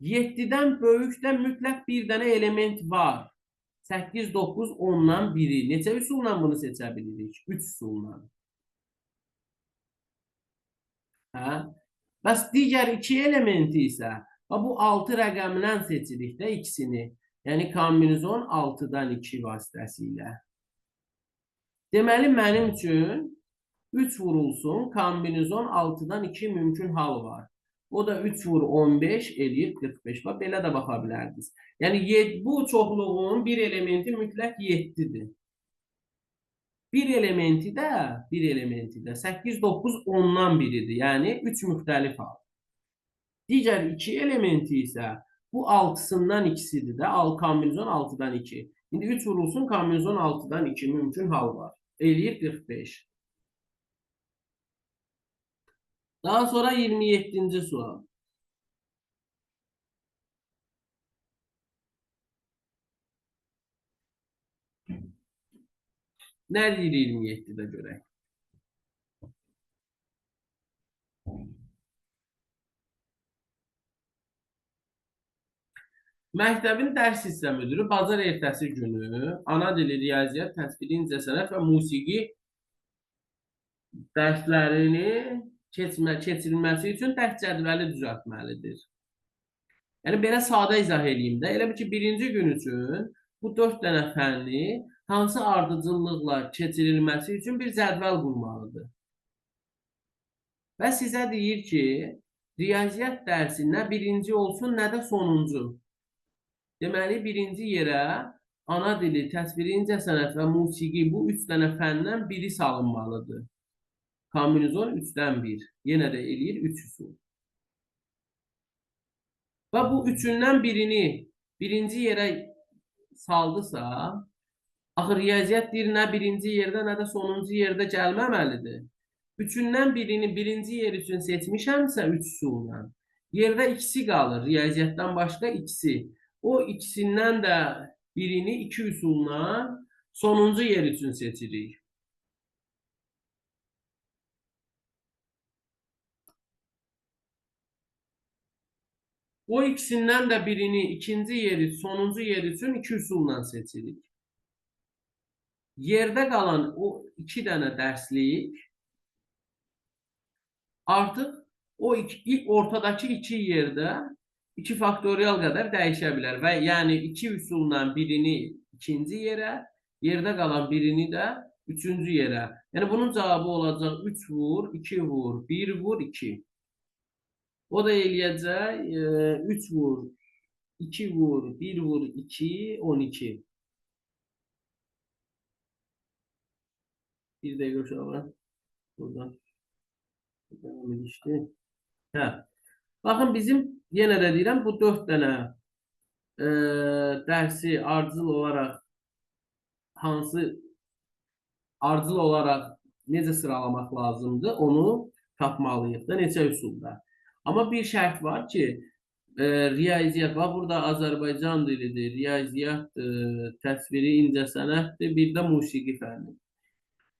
7-dən böyük də mütləq bir dənə element var. 8, 9, 10-dan biri. Neçə üsulla bunu seçə bilirik? 3 üsulla. Hə? Bəs digər 2 elementi isə bu 6 rəqəmindən seçirik də ikisini. Yəni kombinizon 6-dan 2 vasitəsilə. Deməli mənim üçün 3 vurulsun, kombinizon 6-dan 2 mümkün hal var. O da 3 vur 15 eləyir 45. Bax, belə də baxa bilərdiniz. Yəni bu çoxluğun bir elementi mütləq 7-dir. Bir elementi də 8, 9, 10-dan biridir. Yəni 3 müxtəlif hal. Digər 2 elementi isə bu 6-sından ikisidir də. Kombinizon 6-dan 2. İndi 3 vurulsun, kombinizon 6-dan 2 mümkün hal var. Eləyir 45. Daha sonra 27-ci sual. Nə deyir 27-də görək? Məktəbin dərs hissə müdürü bazar ertəsi günü ana dili, riyaziyyat, təsviri, incəsənət və musiqi dərslərini keçirilməsi üçün dərs cədvəli düzəltməlidir. Yəni, belə sadə izah edeyim də. Elə ki, birinci gün üçün bu 4 dənə fənni hansı ardıcıllıqla keçirilməsi üçün bir cədvəl qurmalıdır. Və sizə deyir ki, riyaziyyat dərsi nə birinci olsun, nə də sonuncu. Deməli, birinci yerə ana dili, təsviri, incəsənət və musiqi bu 3 dənə fəndən biri salınmalıdır. Kombinizon 3-dən 1. Yenə də eləyir 3 üsul. Və bu üçündən birini birinci yerə saldısa, axı riyaziyyat deyir, nə birinci yerdə, nə də sonuncu yerdə gəlməməlidir. Üçündən birini birinci yer üçün seçmişəmsə 3 üsulla, yerdə ikisi qalır, riyaziyyatdan başqa ikisi. O ikisindən də birini 2 üsulla sonuncu yer üçün seçirik. O ikisindən də birini ikinci yeri, sonuncu yer üçün 2 üsulla seçirik. Yerdə qalan o 2 dənə dərslik artıq o ilk ortadakı 2 yerdə 2 faktorial qədər dəyişə bilər və yəni 2 üsulla birini ikinci yerə, yerdə qalan birini də üçüncü yerə. Yəni bunun cavabı olacaq 3 vur, 2 vur, 1 vur, 2. O da eləyəcək 3 vur, 2 vur, 1 vur, 2, 12. Bir də görüşürəm. Buradan. Devam edişdi. Hə. Baxın, bizim yenə də deyirəm, bu 4 dənə dərsi ardıcıl olaraq necə sıralamaq lazımdır, onu tapmalıyıq da neçə üsulda. Amma bir şərt var ki, riyaziyyat, bax burada Azərbaycan dilidir, riyaziyyatdır, təsviri, incəsənətdir, bir də musiqi fənnidir.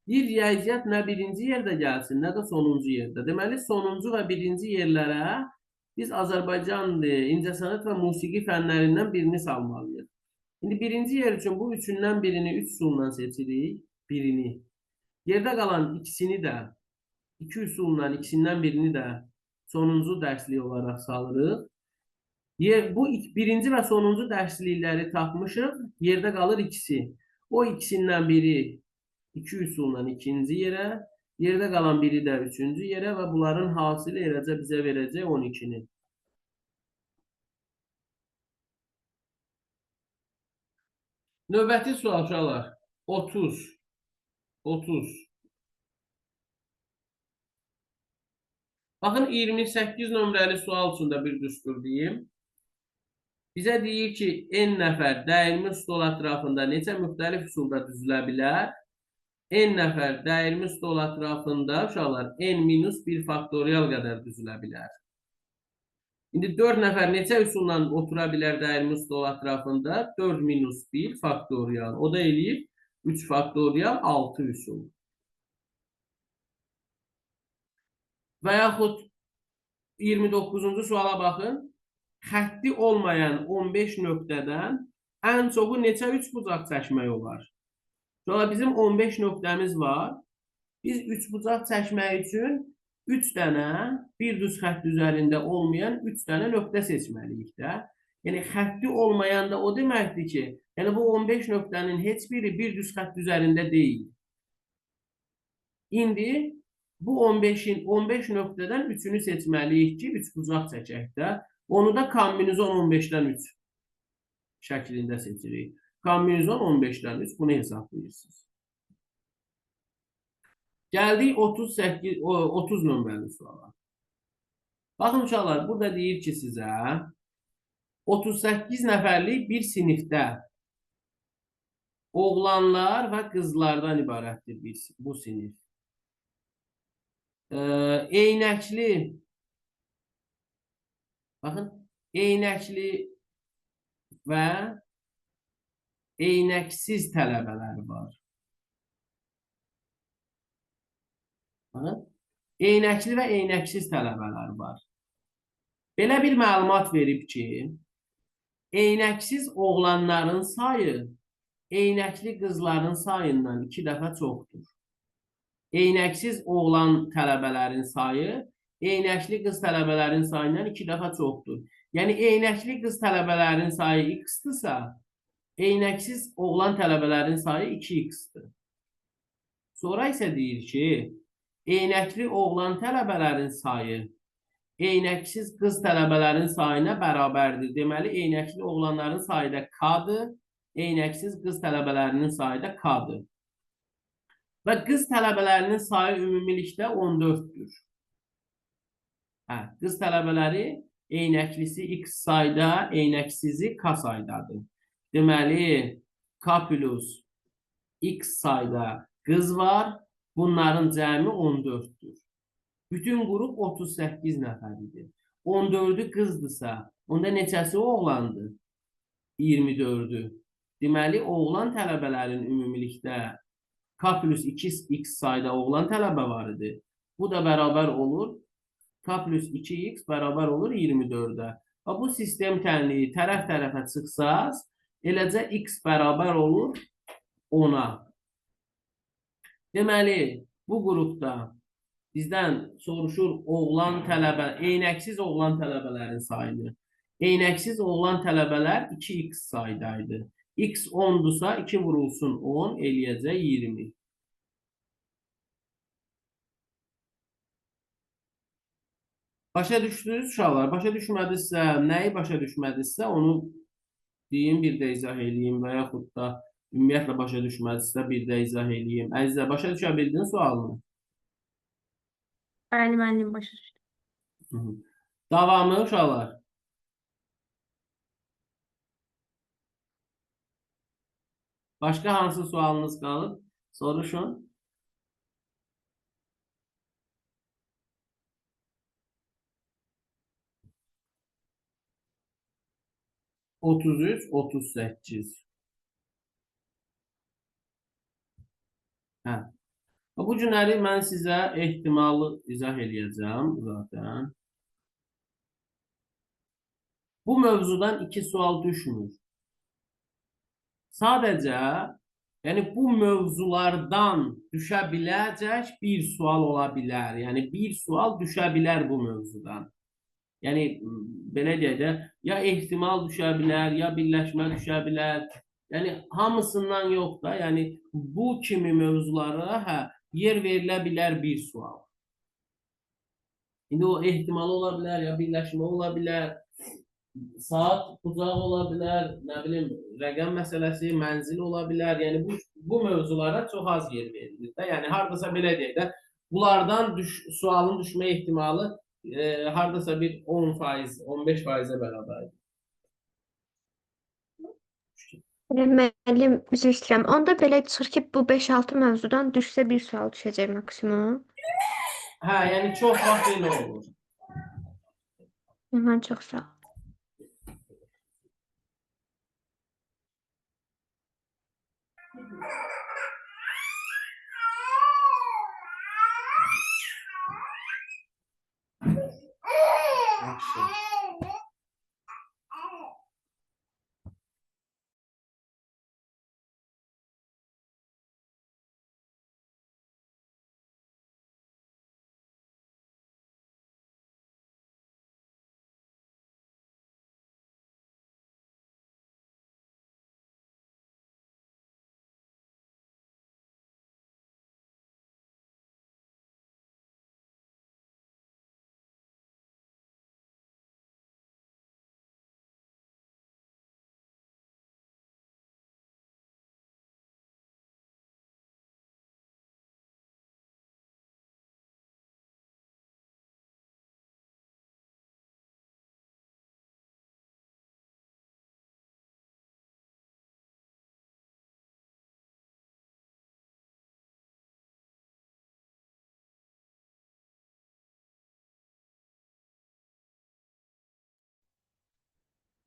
Bir riyaziyyat nə birinci yerdə gəlsin, nə də sonuncu yerdə. Deməli, sonuncu və birinci yerlərə biz Azərbaycan dili, incəsənət və musiqi fənlərindən birini salmalıyıq. İndi birinci yer üçün bu üçündən birini 3 üsulla seçirik, birini. Yerdə qalan ikisini də, 2 üsulla ikisindən birini də sonuncu dərslik olaraq salırıq. Bu birinci və sonuncu dərslikləri tapmışıq, yerdə qalır ikisi. O ikisindən biri 2 üsulla ikinci yerə, yerdə qalan biri də üçüncü yerə və bunların hasili bizə verəcək 12-ni. Növbəti sual uşaqlar. 30. Baxın, 28 nömrəli sual üçün də bir düstur deyim. Bizə deyir ki, n nəfər dəyirmi stol ətrafında neçə müxtəlif üsulda düzülə bilər? N nəfər dəyirmi stol ətrafında uşaqlar n-1 faktorial qədər düzülə bilər. İndi 4 nəfər neçə üsulla otura bilər dəyirmi stol ətrafında? 4-1 faktorial. O da eləyir 3 faktorial 6 üsul. Və yaxud 29-cu suala baxın. Xətti olmayan 15 nöqtədən ən çoxu neçə üçbucaq çəkmək olar? Sonra bizim 15 nöqtəmiz var. Biz üçbucaq çəkmək üçün 3 dənə bir düz xətt üzərində olmayan 3 dənə nöqtə seçməliyik də. Yəni xətti olmayan da o deməkdir ki, yəni bu 15 nöqtənin heç biri bir düz xətt üzərində deyil. İndi bu 15 nöqtədən 3-ünü seçməliyik ki, 3 bucaq çəkək də. Onu da kombinizon 15-dən 3 şəklində seçirik. Kombinizon 15-dən 3 bunu hesablayırsınız. Gəldik 30 nömrəli suala. Baxın uşaqlar, burada deyir ki sizə 38 nəfərlik bir sinifdə oğlanlar və qızlardan ibarətdir bu sinif. Eynəkli və eynəksiz tələbələr var. Eynəkli və eynəksiz tələbələr var. Belə bir məlumat verib ki, eynəksiz oğlanların sayı eynəkli qızların sayından 2 dəfə çoxdur. Eynəksiz oğlan tələbələrin sayı eynəkli qız tələbələrin sayından 2 dəfə çoxdur. Yəni eynəkli qız tələbələrin sayı x-dırsa, eynəksiz oğlan tələbələrin sayı 2x-dır. Sonra isə deyir ki, eynəkli oğlan tələbələrin sayı eynəksiz qız tələbələrin sayına bərabərdir. Deməli, eynəkli oğlanların sayı da k-dır, eynəksiz qız tələbələrinin sayı da k-dır. Və qız tələbələrinin sayı ümumilikdə 14-dür. Qız tələbələri eynəklisi x sayda, eynəksizi k saydadır. Deməli, k plus x sayda qız var, bunların cəmi 14-dür. Bütün qrup 38 nəfəridir. 14-ü qızdırsa, onda neçəsi oğlandır? 24-ü. Deməli, oğlan tələbələrin ümumilikdə k plus 2x sayda oğlan tələbə var idi. Bu da bərabər olur. K plus 2x bərabər olur 24-ə. Və bu sistem tənliyi tərəf-tərəfə çıxsaz, eləcə x bərabər olur 10-a. Deməli, bu qrupda bizdən soruşur eynəksiz oğlan tələbələrin sayını. Eynəksiz oğlan tələbələr 2x saydaydı. X 10-dursa 2 vurulsun 10 eləyəcək 20. Başa düşdünüz uşaqlar? Başa düşmədinizsə, nəyi başa düşmədinizsə onu deyim, bir də izah edeyim və yaxud da ümumiyyətlə başa düşmədinizsə bir də izah edeyim. Əzizə, başa düşə bildin sualını? Bəli, müəllim, başa düşdüm. Davamı uşaqlar. Başqa hansı sualınız qalıb? Soruşun. 33, 38. Bu günləri mən sizə ehtimalı izah edəcəm zaten. Bu mövzudan 2 sual düşmür. Sadəcə, yəni bu mövzulardan düşə biləcək bir sual ola bilər. Yəni bir sual düşə bilər bu mövzudan. Yəni belə deyək də, ya ehtimal düşə bilər, ya birləşmə düşə bilər. Yəni hamısından yox da, yəni bu kimi mövzulara yer verilə bilər bir sual. İndi o ehtimal ola bilər, ya birləşmə ola bilər, saat bucaq ola bilər, nə bilim, rəqəm məsələsi, mənzil ola bilər. Yəni bu mövzulara çox az yer verilir də. Yəni hardasa belə deyək də, bunlardan sualın düşmə ehtimalı hardasa bir 10%, 15%-ə bərabərdir. Müəllim, üzr istəyirəm. Onda belə çıxır ki, bu 5-6 mövzudan düşsə bir sual düşəcək maksimum. Yəni çox vaxt elə olur. Çox sağ ol. Yaxşı.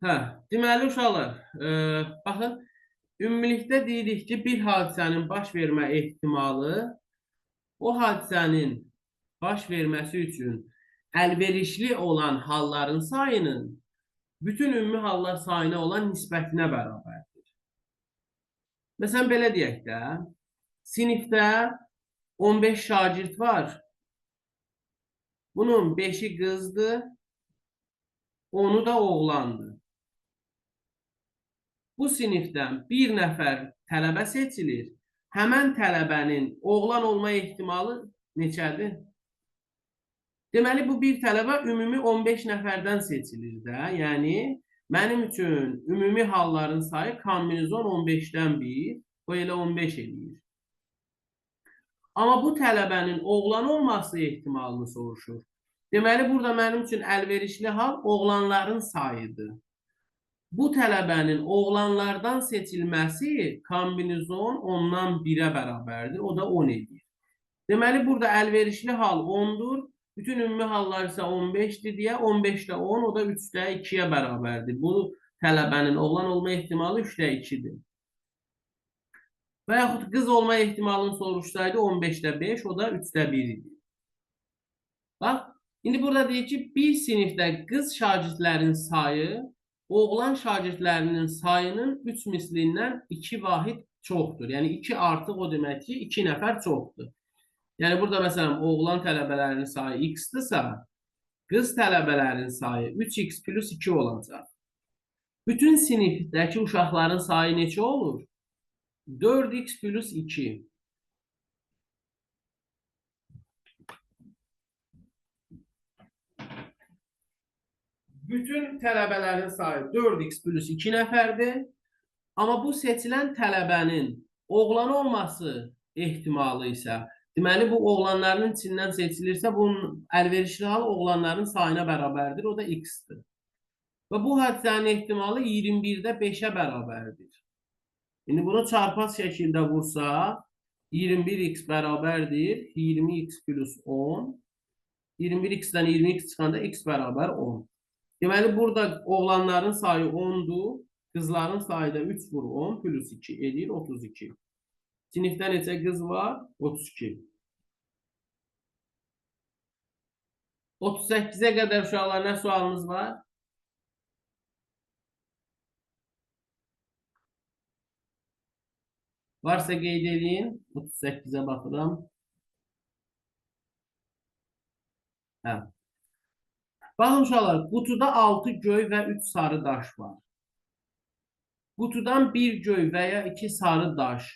Hə, deməli uşaqlar, baxın, ümumilikdə deyirik ki, bir hadisənin baş vermə ehtimalı o hadisənin baş verməsi üçün əlverişli olan halların sayının bütün ümumi hallar sayına olan nisbətinə bərabərdir. Məsələn, belə deyək də, sinifdə 15 şagird var. Bunun 5-i qızdır, 10-u da oğlandır. Bu sinifdən bir nəfər tələbə seçilir. Həmən tələbənin oğlan olma ehtimalı neçədir? Deməli, bu bir tələbə ümumi 15 nəfərdən seçilir də. Yəni, mənim üçün ümumi halların sayı kombinizon 15-dən 1, bu elə 15 eləyir. Amma bu tələbənin oğlan olması ehtimalını soruşur. Deməli, burada mənim üçün əlverişli hal oğlanların sayıdır. Bu tələbənin oğlanlardan seçilməsi kombinizon 10-dan 1-ə bərabərdir. O da 10 edir. Deməli, burada əlverişli hal 10-dur. Bütün ümumi hallar isə 15-dir deyə 15-də 10, o da 3-də 2-yə bərabərdir. Bu tələbənin oğlan olma ehtimalı 3-də 2-dir. Və yaxud qız olma ehtimalını soruşsaydı 15-də 5, o da 3-də 1 idi. Bax, indi burada deyir ki, bir sinifdə qız şagirdlərin sayı oğlan şagirdlərinin sayının 3 mislindən 2 vahid çoxdur. Yəni 2 artıq o demək ki, 2 nəfər çoxdur. Yəni burada məsələn oğlan tələbələrinin sayı x-dırsa, qız tələbələrinin sayı 3x plus 2 olacaq. Bütün sinifdəki uşaqların sayı neçə olur? 4x plus 2. Bütün tələbələrin sayı 4x plus 2 nəfərdir. Amma bu seçilən tələbənin oğlan olması ehtimalı isə, deməli bu oğlanların içindən seçilirsə, bunun əlverişli hal oğlanların sayına bərabərdir, o da x-dir. Və bu hadisənin ehtimalı 21-də 5-ə bərabərdir. İndi bunu çarpaz şəkildə vursaq, 21x bərabərdir, 20x plus 10. 21x-dən 20x çıxanda x bərabər 10. Deməli, burada oğlanların sayı 10-dur, qızların sayı da 3 vur 10 plus 2 edir 32. Sinifdə neçə qız var? 32. 38-ə qədər uşaqlar nə sualınız var? Varsa qeyd edin. 38-ə baxıram. Hə. Baxın uşaqlar, qutuda 6 göy və 3 sarı daş var. Qutudan 1 göy və ya 2 sarı daş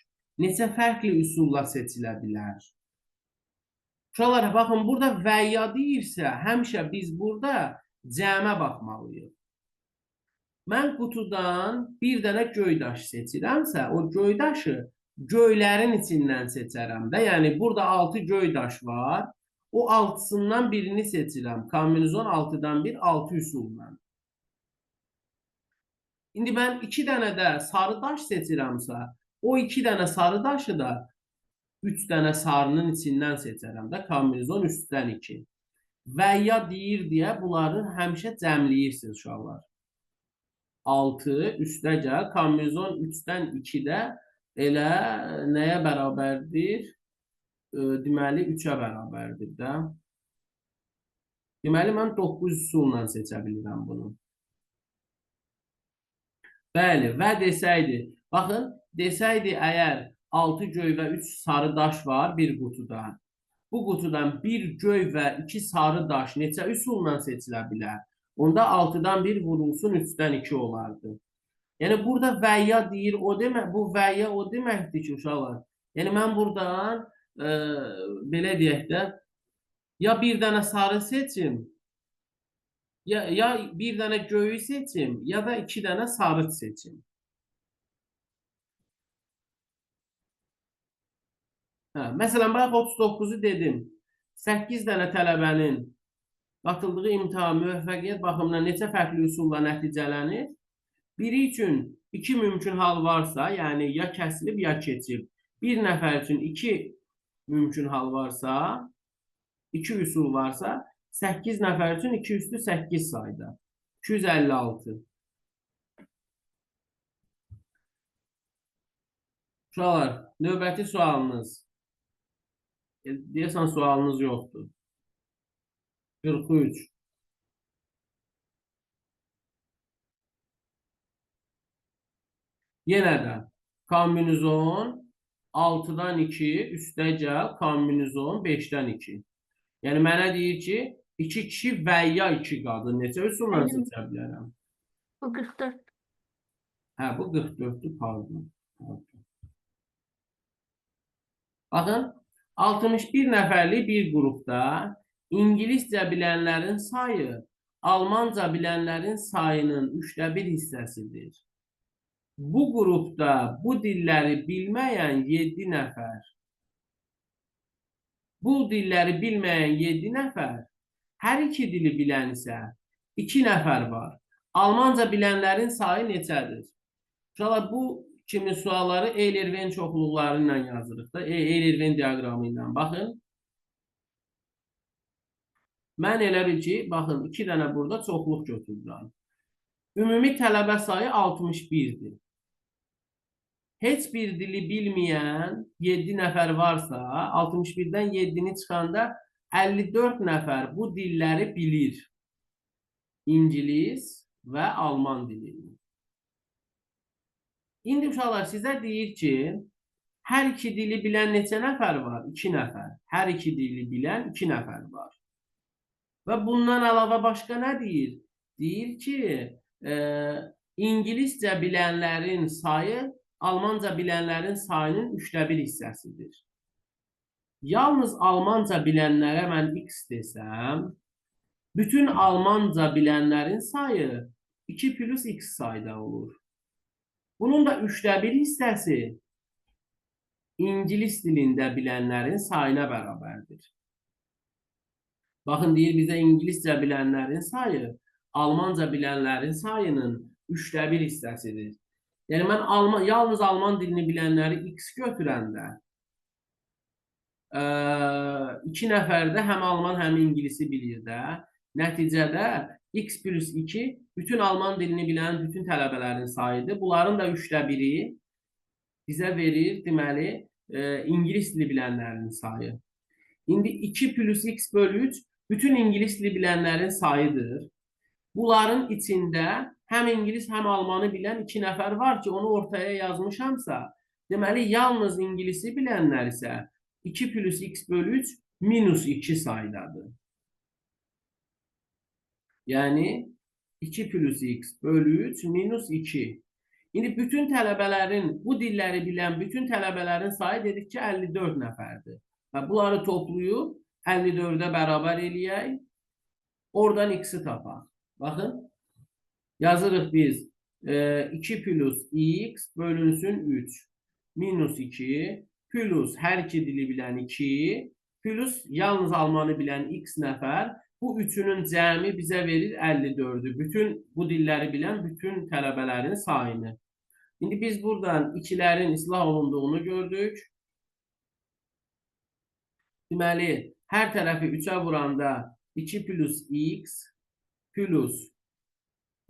neçə fərqli üsulla seçilə bilər? Uşaqlar, baxın, burada və ya deyirsə, həmişə biz burada cəmə baxmalıyıq. Mən qutudan bir dənə göy daş seçirəmsə, o göy daşı göylərin içindən seçərəm də. Yəni, burada 6 göy daş var. O 6-sından birini seçirəm. Kombinizon 6-dan 1, 6 üsulla. İndi mən 2 dənə də sarı daş seçirəmsə, o 2 dənə sarı daşı da 3 dənə sarının içindən seçərəm də. Kombinizon 3-dən 2. Və ya deyir deyə bunları həmişə cəmləyirsiniz uşaqlar. 6 üstə gəl. Kombinizon 3-dən 2-də elə nəyə bərabərdir? Deməli, 3-ə bərabərdir də. Deməli, mən 9 üsulla seçə bilirəm bunu. Bəli, və desəydi, baxın, desəydi əgər 6 göy və 3 sarı daş var bir qutuda. Bu qutudan 1 göy və 2 sarı daş neçə üsulla seçilə bilər? Onda 6-dan 1 vurulsun 3-dən 2 olardı. Yəni, burada və ya deyir, o demək, bu və ya o deməkdir ki, uşaqlar. Yəni, mən buradan belə deyək də, ya bir dənə sarı seçim, ya bir dənə göyü seçim, ya da 2 dənə sarı seçim. Məsələn, bax 39-u dedim. 8 dənə tələbənin qatıldığı imtahan müvəffəqiyyət baxımından neçə fərqli üsulla nəticələnir? Biri üçün 2 mümkün hal varsa, yəni ya kəsilib, ya keçib. Bir nəfər üçün 2 mümkün hal varsa, 2 üsul varsa, 8 nəfər üçün 2 üstü 8 sayda. 256. Uşaqlar, növbəti sualınız. Deyəsən sualınız yoxdur. 43. Yenə də kombinizon 6-dan 2 üstə gəl kombinizon 5-dən 2. Yəni mənə deyir ki, 2 kişi və ya 2 qadın neçə üsulla Mənim- seçə bilərəm? Bu 44. Hə, bu 44-dür, pardon. Baxın, 61 nəfərlik bir qrupda İngiliscə bilənlərin sayı Almanca bilənlərin sayının 1/3 hissəsidir. Bu qrupda bu dilləri bilməyən 7 nəfər, hər iki dili bilən isə 2 nəfər var. Almanca bilənlərin sayı neçədir? Uşaqlar, bu kimi sualları Eyler-Venn çoxluqları ilə yazırıq da, Eyler-Venn diaqramı ilə. Baxın. Mən elə bil ki, baxın, 2 dənə burada çoxluq götürürəm. Ümumi tələbə sayı 61-dir. Heç bir dili bilməyən 7 nəfər varsa, 61-dən 7-ni çıxanda 54 nəfər bu dilləri bilir. İngilis və Alman dilini. İndi uşaqlar sizə deyir ki, hər iki dili bilən neçə nəfər var? 2 nəfər. Hər iki dili bilən 2 nəfər var. Və bundan əlavə başqa nə deyir? Deyir ki, İngiliscə bilənlərin sayı Almanca bilənlərin sayının 1/3 hissəsidir. Yalnız Almanca bilənlərə mən X desəm, bütün Almanca bilənlərin sayı 2 plus X sayda olur. Bunun da 1/3 hissəsi İngilis dilində bilənlərin sayına bərabərdir. Baxın, deyir bizə İngiliscə bilənlərin sayı Almanca bilənlərin sayının 1/3 hissəsidir. Yəni mən yalnız Alman dilini bilənləri X götürəndə 2 nəfər də həm Alman, həm İngilisi bilir də. Nəticədə X plus 2 bütün Alman dilini bilən bütün tələbələrin sayıdır. Bunların da 1/3 bizə verir, deməli, İngilis dili bilənlərin sayı. İndi 2 plus X bölü 3 bütün İngilis dili bilənlərin sayıdır. Bunların içində həm İngilis, həm Almanı bilən 2 nəfər var ki, onu ortaya yazmışamsa, deməli, yalnız İngilisi bilənlər isə 2 plus X bölü 3 minus 2 saydadır. Yəni, 2 plus X bölü 3 minus 2. İndi bütün tələbələrin, bu dilləri bilən bütün tələbələrin sayı dedik ki, 54 nəfərdir. Bunları toplayıb 54-ə bərabər eləyək, oradan X-i tapaq. Baxın, yazırıq biz 2 plus X bölünsün 3 minus 2 plus hər iki dili bilən 2 plus yalnız Almanı bilən X nəfər, bu üçünün cəmi bizə verir 54'ü. Bütün bu dilləri bilən bütün tələbələrin sayını. İndi biz buradan ikilərin islah olunduğunu gördük. Deməli, hər tərəfi 3'ə vuranda 2 plus X plus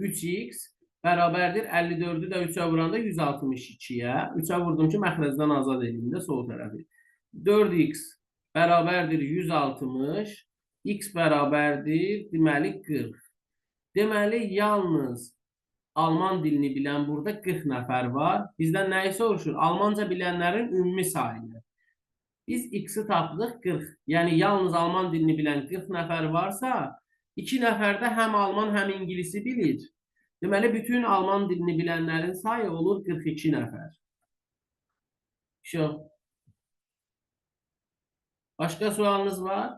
3x bərabərdir 54'ü də 3'ə vuranda 162'yə. 3'ə vurdum ki, məxrəcdən azad edeyim də sol tərəfi. 4x bərabərdir 160, x bərabərdir, deməli 40. Deməli, yalnız Alman dilini bilən burada 40 nəfər var. Bizdən nəyi soruşur? Almanca bilənlərin ümumi sayını. Biz x-i tapdıq 40. Yəni, yalnız Alman dilini bilən 40 nəfər varsa, 2 nəfər də həm Alman, həm İngilisi bilir. Deməli, bütün Alman dilini bilənlərin sayı olur 42 nəfər. Başqa sualınız var?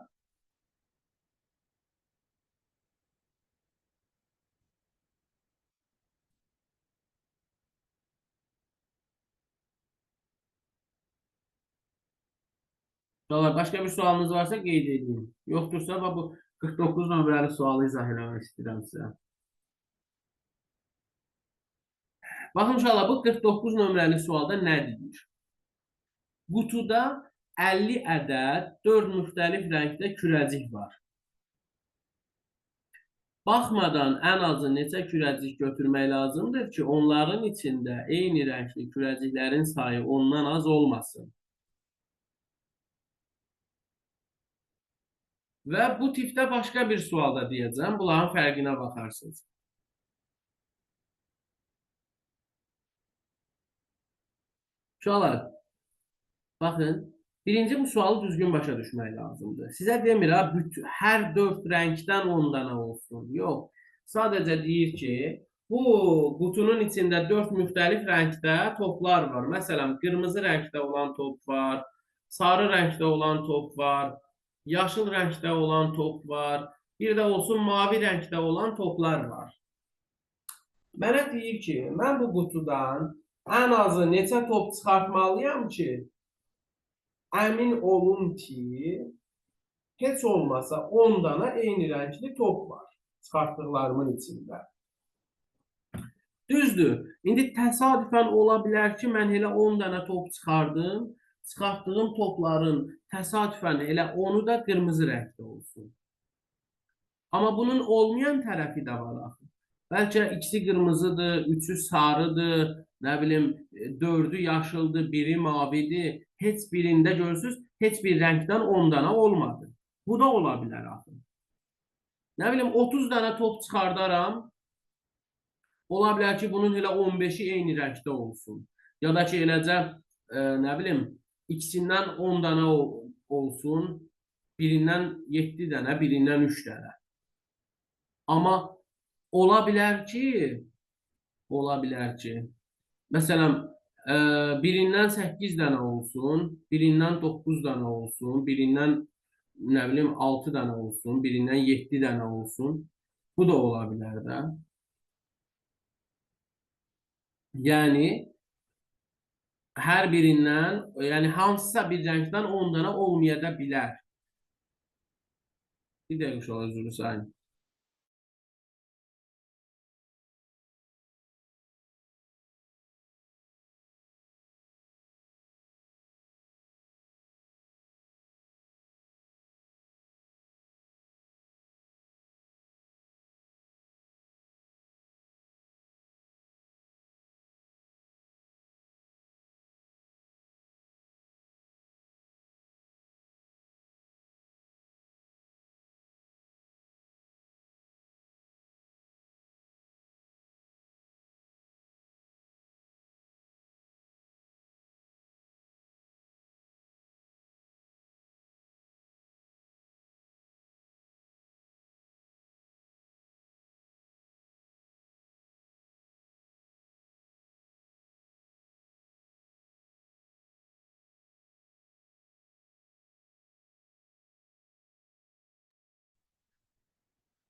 Başqa bir sualınız varsa qeyd edin. Yoxdursa, bu 49 nömrəli sualı izah eləmək istəyirəm sizə. Baxın, uşaqlar, bu 49 nömrəli sualda nə deyir? Qutuda 50 ədəd 4 müxtəlif rəngdə kürəcik var. Baxmadan ən azı neçə kürəcik götürmək lazımdır ki, onların içində eyni rəngli kürəciklərin sayı ondan az olmasın. Və bu tipdə başqa bir sualda deyəcəm, bunların fərqinə baxarsınız. Uşaqlar, baxın, birinci bu sualı düzgün başa düşmək lazımdır. Sizə demir, hər 4 rəngdən 10 dənə olsun. Yox, sadəcə deyir ki, bu qutunun içində 4 müxtəlif rəngdə toplar var. Məsələn, qırmızı rəngdə olan top var, sarı rəngdə olan top var, yaşıl rəngdə olan top var, bir də olsun mavi rəngdə olan toplar var. Mənə deyir ki, mən bu qutudan ən azı neçə top çıxartmalıyam ki, əmin olun ki, heç olmasa 10 dənə eyni rəngli top var çıxartdıqlarımın içində. Düzdür, indi təsadüfən ola bilər ki, mən elə 10 dənə top çıxardım, çıxartdığım topların təsadüfən elə 10'u da qırmızı rəngdə olsun. Amma bunun olmayan tərəfi də var axı. Bəlkə ikisi qırmızıdır, üçü sarıdır, nə bilim, 4'ü yaşıldır, biri mavidir. Heç birində görürsünüz, heç bir rəngdən 10 dənə olmadı. Bu da ola bilər axı. Nə bilim, 30 dənə top çıxardaram. Ola bilər ki, bunun elə 15'i eyni rəngdə olsun. Ya da ki, eləcə, nə bilim, ikisindən 10 dənə olsun, birindən 7 dənə, birindən 3 dənə. Amma ola bilər ki, məsələn, birindən 8 dənə olsun, birindən 9 dənə olsun, birindən, nə bilim, 6 dənə olsun, birindən 7 dənə olsun. Bu da ola bilər də. Yəni, hər birindən, yəni hansısa bir rəngdən 10 dənə olmaya da bilər. Bir dəqiqə uşaqlar, özür sayın.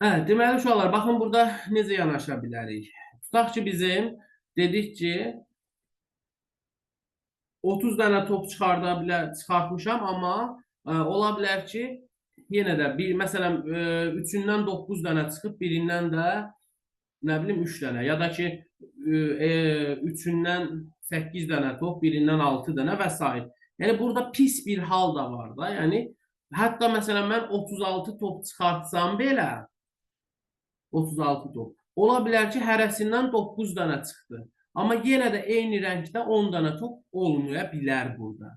Deməli uşaqlar, baxın burada necə yanaşa bilərik. Tutaq ki, bizim dedik ki, 30 dənə top çıxartmışam, amma ola bilər ki, yenə də məsələn, 3'ündən 9 dənə çıxıb, birindən də nə bilim 3 dənə, ya da ki, 3'ündən 8 dənə top, birindən 6 dənə və s. Yəni burada pis bir hal da var da. Yəni hətta məsələn mən 36 top çıxartsam belə, 36 top. Ola bilər ki, hərəsindən 9 dənə çıxdı. Amma yenə də eyni rəngdə 10 dənə top olmaya bilər burada.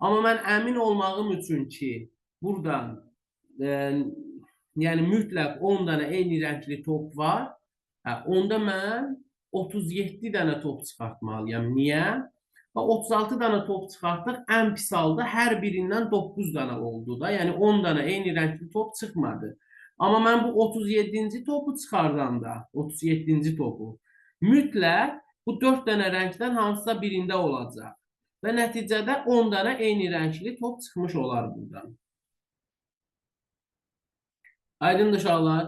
Amma mən əmin olmağım üçün ki, buradan yəni mütləq 10 dənə eyni rəngli top var, onda mən 37 dənə top çıxartmalıyam. Niyə? 36 dənə top çıxartdıq, ən pis halda hər birindən 9 dənə oldu da. Yəni 10 dənə eyni rəngli top çıxmadı. Amma mən bu 37-ci topu çıxardanda, 37-ci topu, mütləq bu 4 dənə rəngdən hansısa birində olacaq. Və nəticədə 10 dənə eyni rəngli top çıxmış olar buradan. Aydın uşaqlar.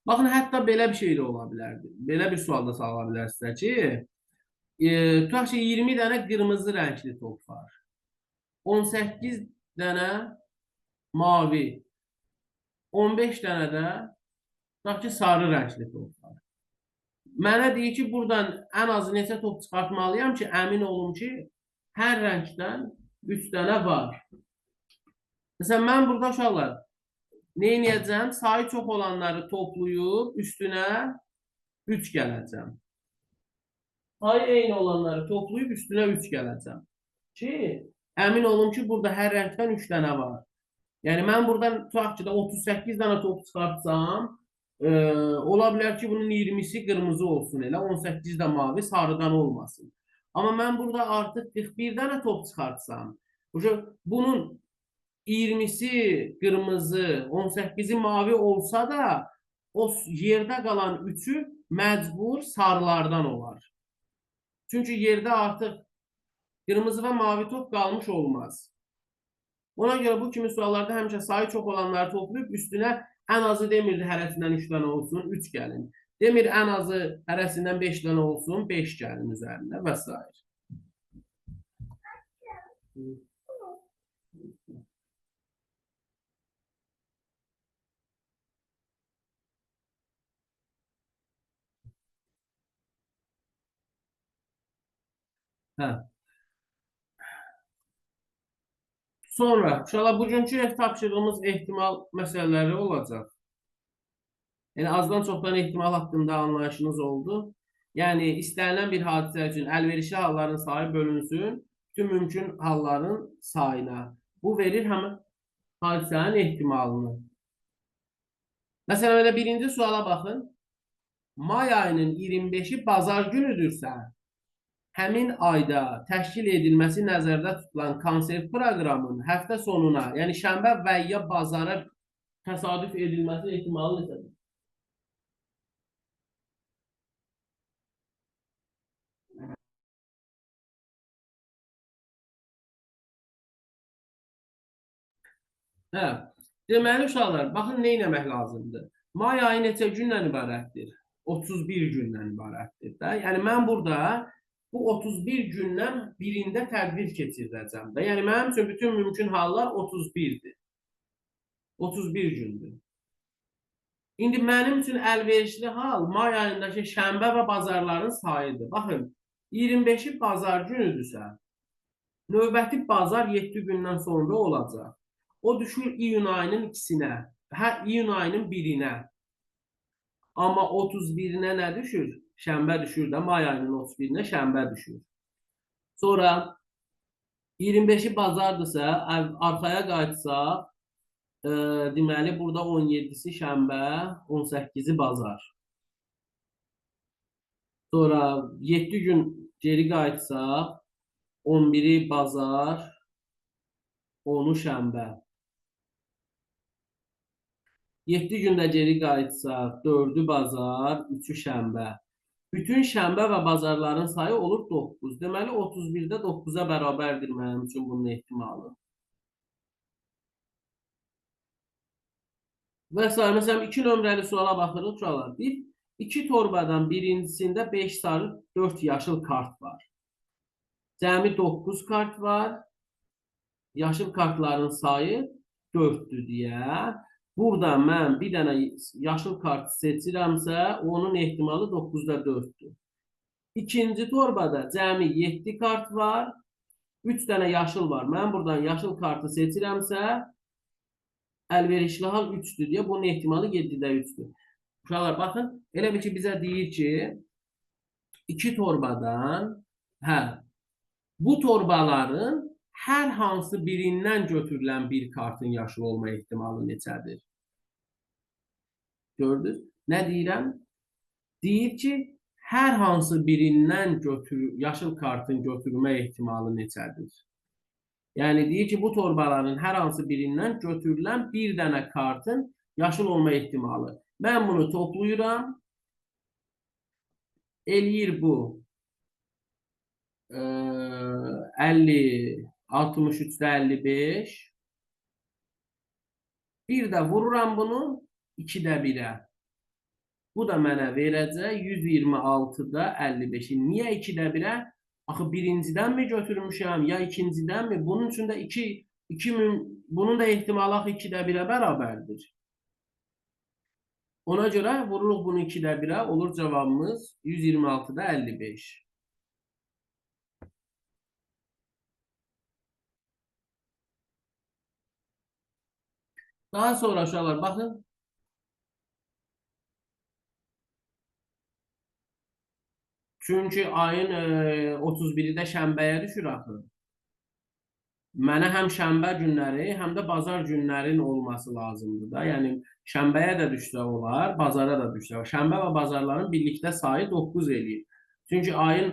Baxın, hətta belə bir şey də ola bilərdi. Belə bir sual da sala bilərsiniz ki, tutaq ki, 20 dənə qırmızı rəngli top var. 18 dənə mavi. 15 dənə də tutaq ki, sarı rəngli top var. Mənə deyir ki, buradan ən azı neçə top çıxartmalıyam ki, əmin olum ki, hər rəngdən 3 dənə var. Məsələn, mən burada uşaqlar nə edəcəm? Sayı çox olanları toplayıb üstünə 3 gələcəm. Sayı eyni olanları toplayıb üstünə 3 gələcəm. Ki, əmin olun ki, burada hər rəngdən 3 dənə var. Yəni mən buradan tutaq ki, 38 dənə top çıxartsam, ola bilər ki, bunun 20'si qırmızı olsun elə, 18 də mavi, sarıdan olmasın. Amma mən burada artıq 41 dənə top çıxartsam, bunun 20'si qırmızı, 18'i mavi olsa da, o yerdə qalan 3'ü məcbur sarılardan olar. Çünki yerdə artıq qırmızı və mavi top qalmış olmaz. Ona görə bu kimi suallarda həmişə sayı çox olanları toplayıb üstünə ən azı demirdi hərəsindən 3 dənə olsun, 3 gəlin. Demir ən azı hərəsindən 5 dənə olsun, 5 gəlin üzərində və s. Hə. Sonra, uşaqlar, bugünkü ev tapşırığımız ehtimal məsələləri olacaq. Yəni, azdan çoxdan ehtimal haqqında anlayışınız oldu. Yəni, istənilən bir hadisə üçün əlverişli halların sayı bölünsün, bütün mümkün halların sayına. Bu verir həmin hadisənin ehtimalını. Məsələn, birinci suala baxın. May ayının 25'i bazar günüdürsə, həmin ayda təşkil edilməsi nəzərdə tutulan konsert proqramının həftə sonuna, yəni şənbə və ya bazara təsadüf edilməsi ehtimalı neçədir? Hə, deməli uşaqlar, baxın nə etmək lazımdır? May ayı neçə gündən ibarətdir? 31 gündən ibarətdir də. Yəni mən burada bu 31 gündən birində tədbir keçirəcəm də. Yəni mənim üçün bütün mümkün hallar 31'dir. 31 gündür. İndi mənim üçün əlverişli hal may ayındakı şənbə və bazarların sayıdır. Baxın, 25'i bazar günüdürsə, növbəti bazar 7 gündən sonra olacaq. O düşür iyun ayının 2'sinə, iyun ayının 1'inə. Amma 31'inə nə düşür? Şənbə düşür də, may ayının 31'inə şənbə düşür. Sonra 25'i bazardırsa, arxaya qayıtsaq, deməli, burada 17'si şənbə, 18'i bazar. Sonra 7 gün geri qayıtsaq, 11'i bazar, 10'u şənbə. 7 gündə geri qayıtsaq, 4'ü bazar, 3'ü şənbə. Bütün şənbə və bazarların sayı olur 9. Deməli, 31'də 9'a bərabərdir mənim üçün bunun ehtimalı. Və s. Məsələn, 2 nömrəli suala baxırıq, uşaqlar. 2 torbadan birincisində 5 sarı, 4 yaşıl kart var. Cəmi 9 kart var. Yaşıl kartların sayı 4'dür deyə. Burada mən bir dənə yaşıl kartı seçirəmsə, onun ehtimalı 9'da 4'dür. İkinci torbada cəmi 7 kart var. 3 dənə yaşıl var. Mən buradan yaşıl kartı seçirəmsə, əlverişli hal 3'dür deyə. Bunun ehtimalı 7'də 3'dür. Uşaqlar, baxın, elə bir ki, bizə deyir ki, 2 torbadan, bu torbaların hər hansı birindən götürülən bir kartın yaşıl olma ehtimalı neçədir? Gördünüz? Nə deyirəm? Deyir ki, hər hansı birindən yaşıl kartın götürülmə ehtimalı neçədir? Yəni, deyir ki, bu torbaların hər hansı birindən götürülən bir dənə kartın yaşıl olma ehtimalı. Mən bunu toplayıram. Eləyir bu. 50, 63'də 55. Bir də vururam bunu 2'də 1'ə. Bu da mənə verəcək 126'da 55'i. Niyə 2'də 1'ə? Axı birincidən mi götürmüşəm, ya ikincidən mi? Bunun üçün də bunun da ehtimalı axı 2'də 1'ə bərabərdir. Ona görə vururuq bunu 2'də 1'ə, olur cavabımız 126'da 55. Daha sonra uşaqlar baxın. Çünki ayın 31-i də şənbəyə düşür axı. Mənə həm şənbə günləri, həm də bazar günlərin olması lazımdır da. Yəni şənbəyə də düşsə olar, bazara da düşsə. Şənbə və bazarların birlikdə sayı 9 eləyir. Çünki ayın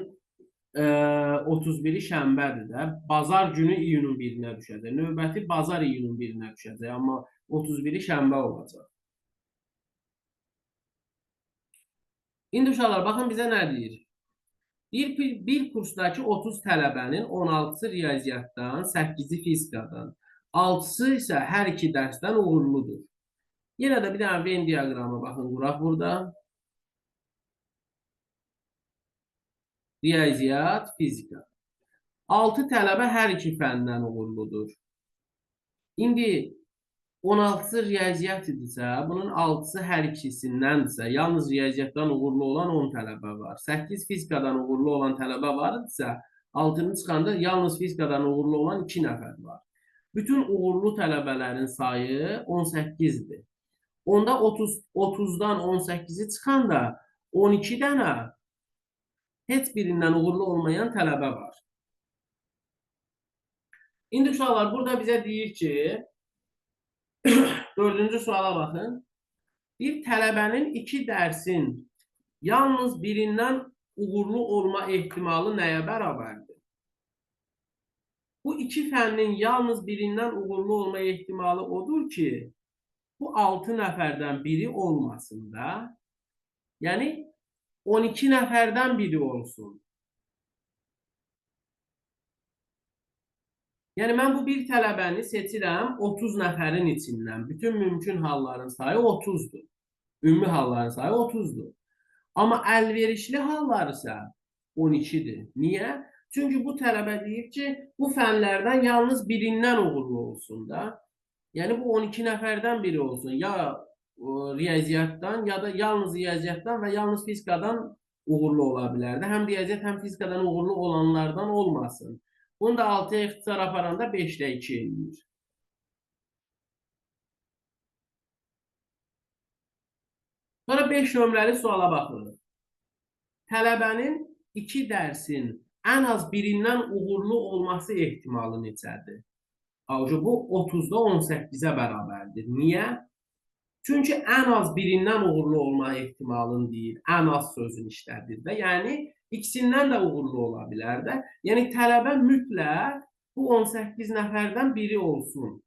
31-i şənbədir də. Bazar günü iyunun 1-nə düşəcək. Növbəti bazar iyunun 1-nə düşəcək. Amma 31-i şənbə olacaq. İndi uşaqlar, baxın bizə nə deyir? Bir kursdakı 30 tələbənin 16-sı riyaziyyatdan, 8-i fizikadan, 6-sı isə hər iki dərsdən uğurludur. Yenə də bir dənə Venn diaqramı baxın, quraq burada. Riyaziyyat, fizika. 6 tələbə hər iki fəndən uğurludur. İndi 16-sı riyaziyyat idisə, bunun 6-sı hər ikisindəndirsə, yalnız riyaziyyatdan uğurlu olan 10 tələbə var. 8 fizikadan uğurlu olan tələbə var idisə, 6-nı çıxanda yalnız fizikadan uğurlu olan 2 nəfər var. Bütün uğurlu tələbələrin sayı 18-dir. Onda 30-dan 18-i çıxanda 12 dənə heç birindən uğurlu olmayan tələbə var. İndi uşaqlar, burada bizə deyir ki, 4-cü suala baxın. Bir tələbənin 2 dərsin yalnız birindən uğurlu olma ehtimalı nəyə bərabərdir? Bu 2 fənnin yalnız birindən uğurlu olma ehtimalı odur ki, bu 6 nəfərdən biri olmasın da, yəni 12 nəfərdən biri olsun. Yəni mən bu bir tələbəni seçirəm 30 nəfərin içindən. Bütün mümkün halların sayı 30-dur. Ümumi halların sayı 30-dur. Amma əlverişli hallar isə 12-dir. Niyə? Çünki bu tələbə deyir ki, bu fənlərdən yalnız birindən uğurlu olsun da. Yəni bu 12 nəfərdən biri olsun. Ya riyaziyyatdan, ya da yalnız riyaziyyatdan və yalnız fizikadan uğurlu ola bilər də. Həm riyaziyyat, həm fizikadan uğurlu olanlardan olmasın. Bunu da 6-ya ixtisar aparanda 5-də 2 eləyir. Sonra 5 nömrəli suala baxırıq. Tələbənin 2 dərsin ən az birindən uğurlu olması ehtimalı neçədir? Bu 30-da 18-ə bərabərdir. Niyə? Çünki ən az birindən uğurlu olma ehtimalını deyir. Ən az sözünü işlədir də. Yəni, ikisindən də uğurlu ola bilər də. Yəni, tələbə mütləq bu 18 nəfərdən biri olsun.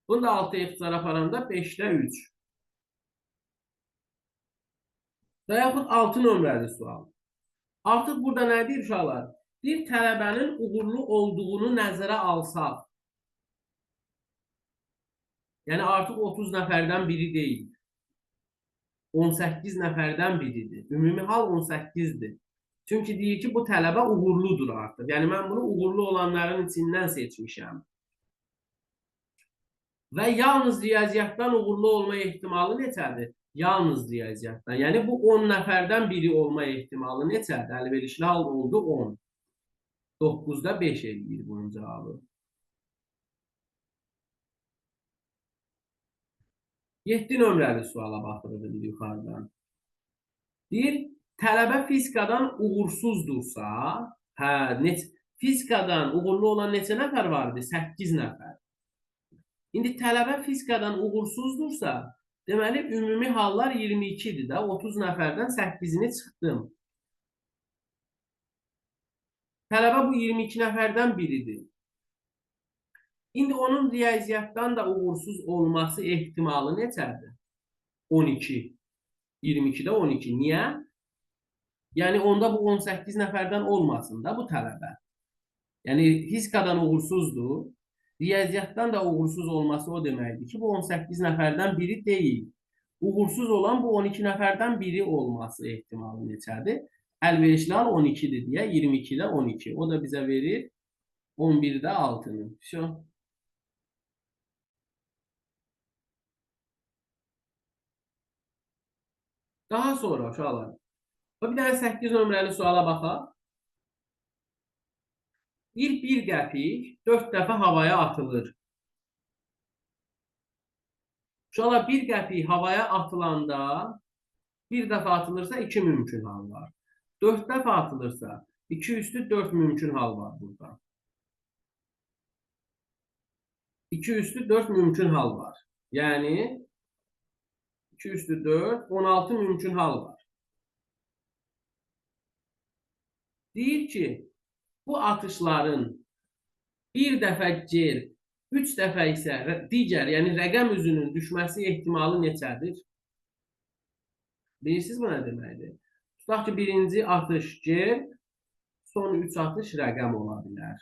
Bunu da 6-ya ixtisar aparanda 5-də 3. Və yaxud 6 nömrəli sual. Artıq burada nə deyir uşaqlar? Bir tələbənin uğurlu olduğunu nəzərə alsaq, yəni artıq 30 nəfərdən biri deyil. 18 nəfərdən biridir. Ümumi hal 18-dir. Çünki deyir ki, bu tələbə uğurludur artıq. Yəni mən bunu uğurlu olanların içindən seçmişəm. Və yalnız riyaziyyatdan uğurlu olma ehtimalı neçədir? Yalnız riyaziyyatdan. Yəni bu 10 nəfərdən biri olma ehtimalı neçədir? Əlverişli hal oldu 10. 9-da 5 eləyir bunun cavabı. 7 nömrəli suala baxırıq yuxarıdan. Deyir, tələbə fizikadan uğursuzdursa, fizikadan uğurlu olan neçə nəfər vardı? 8 nəfər. İndi tələbə fizikadan uğursuzdursa, deməli, ümumi hallar 22-dir də. 30 nəfərdən 8-ini çıxdım. Tələbə bu 22 nəfərdən biridir. İndi onun riyaziyyatdan da uğursuz olması ehtimalı neçədir? 12. 22-də 12. Niyə? Yəni, onda bu 18 nəfərdən olmasın da bu tələbə. Yəni, fizikadan uğursuzdur. Riyaziyyatdan da uğursuz olması o deməkdir ki, bu 18 nəfərdən biri deyil. Uğursuz olan bu 12 nəfərdən biri olması ehtimalı neçədir? Əlverişli hal 12-dir deyə 22-də 12. O da bizə verir 11-də 6-nı. Daha sonra uşaqlar, bir dənə 8 nömrəli suala baxaq. Bir qəpik 4 dəfə havaya atılır. Uşaqlar, bir qəpik havaya atılanda bir dəfə atılırsa 2 mümkün hal var. 4 dəfə atılırsa 2 üstü 4 mümkün hal var burada. 2 üstü 4 mümkün hal var. Yəni 2 üstü 4, 16 mümkün hal var. Deyir ki, bu atışların bir dəfə cer, 3 dəfə isə digər, yəni rəqəm üzünün düşməsi ehtimalı neçədir? Bilirsiniz bu nə deməkdir? Tutaq ki, birinci atış cer, son 3 atış rəqəm ola bilər.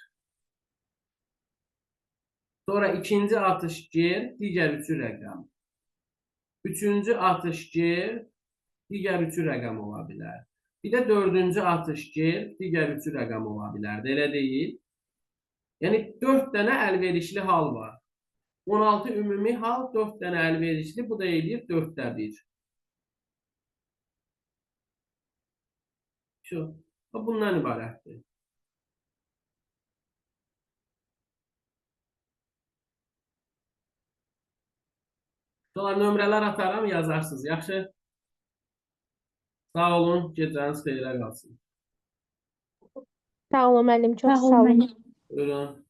Sonra ikinci atış cer, digər üçü rəqəm. Üçüncü atış cer, digər üçü rəqəm ola bilər. Bir də dördüncü atış cer, digər üçü rəqəm ola bilər. Elə deyil. Yəni 4 dənə əlverişli hal var. 16 ümumi hal, 4 dənə əlverişli, bu da eləyir 4də 1. Bundan ibarətdir. Sonra nömrələr atarım, yazarsınız. Yaxşı? Sağ olun, gecəniz xeyrə qalsın. Sağ olun müəllim, çox Sağ sağ olun olun. müəllim. Buyurun.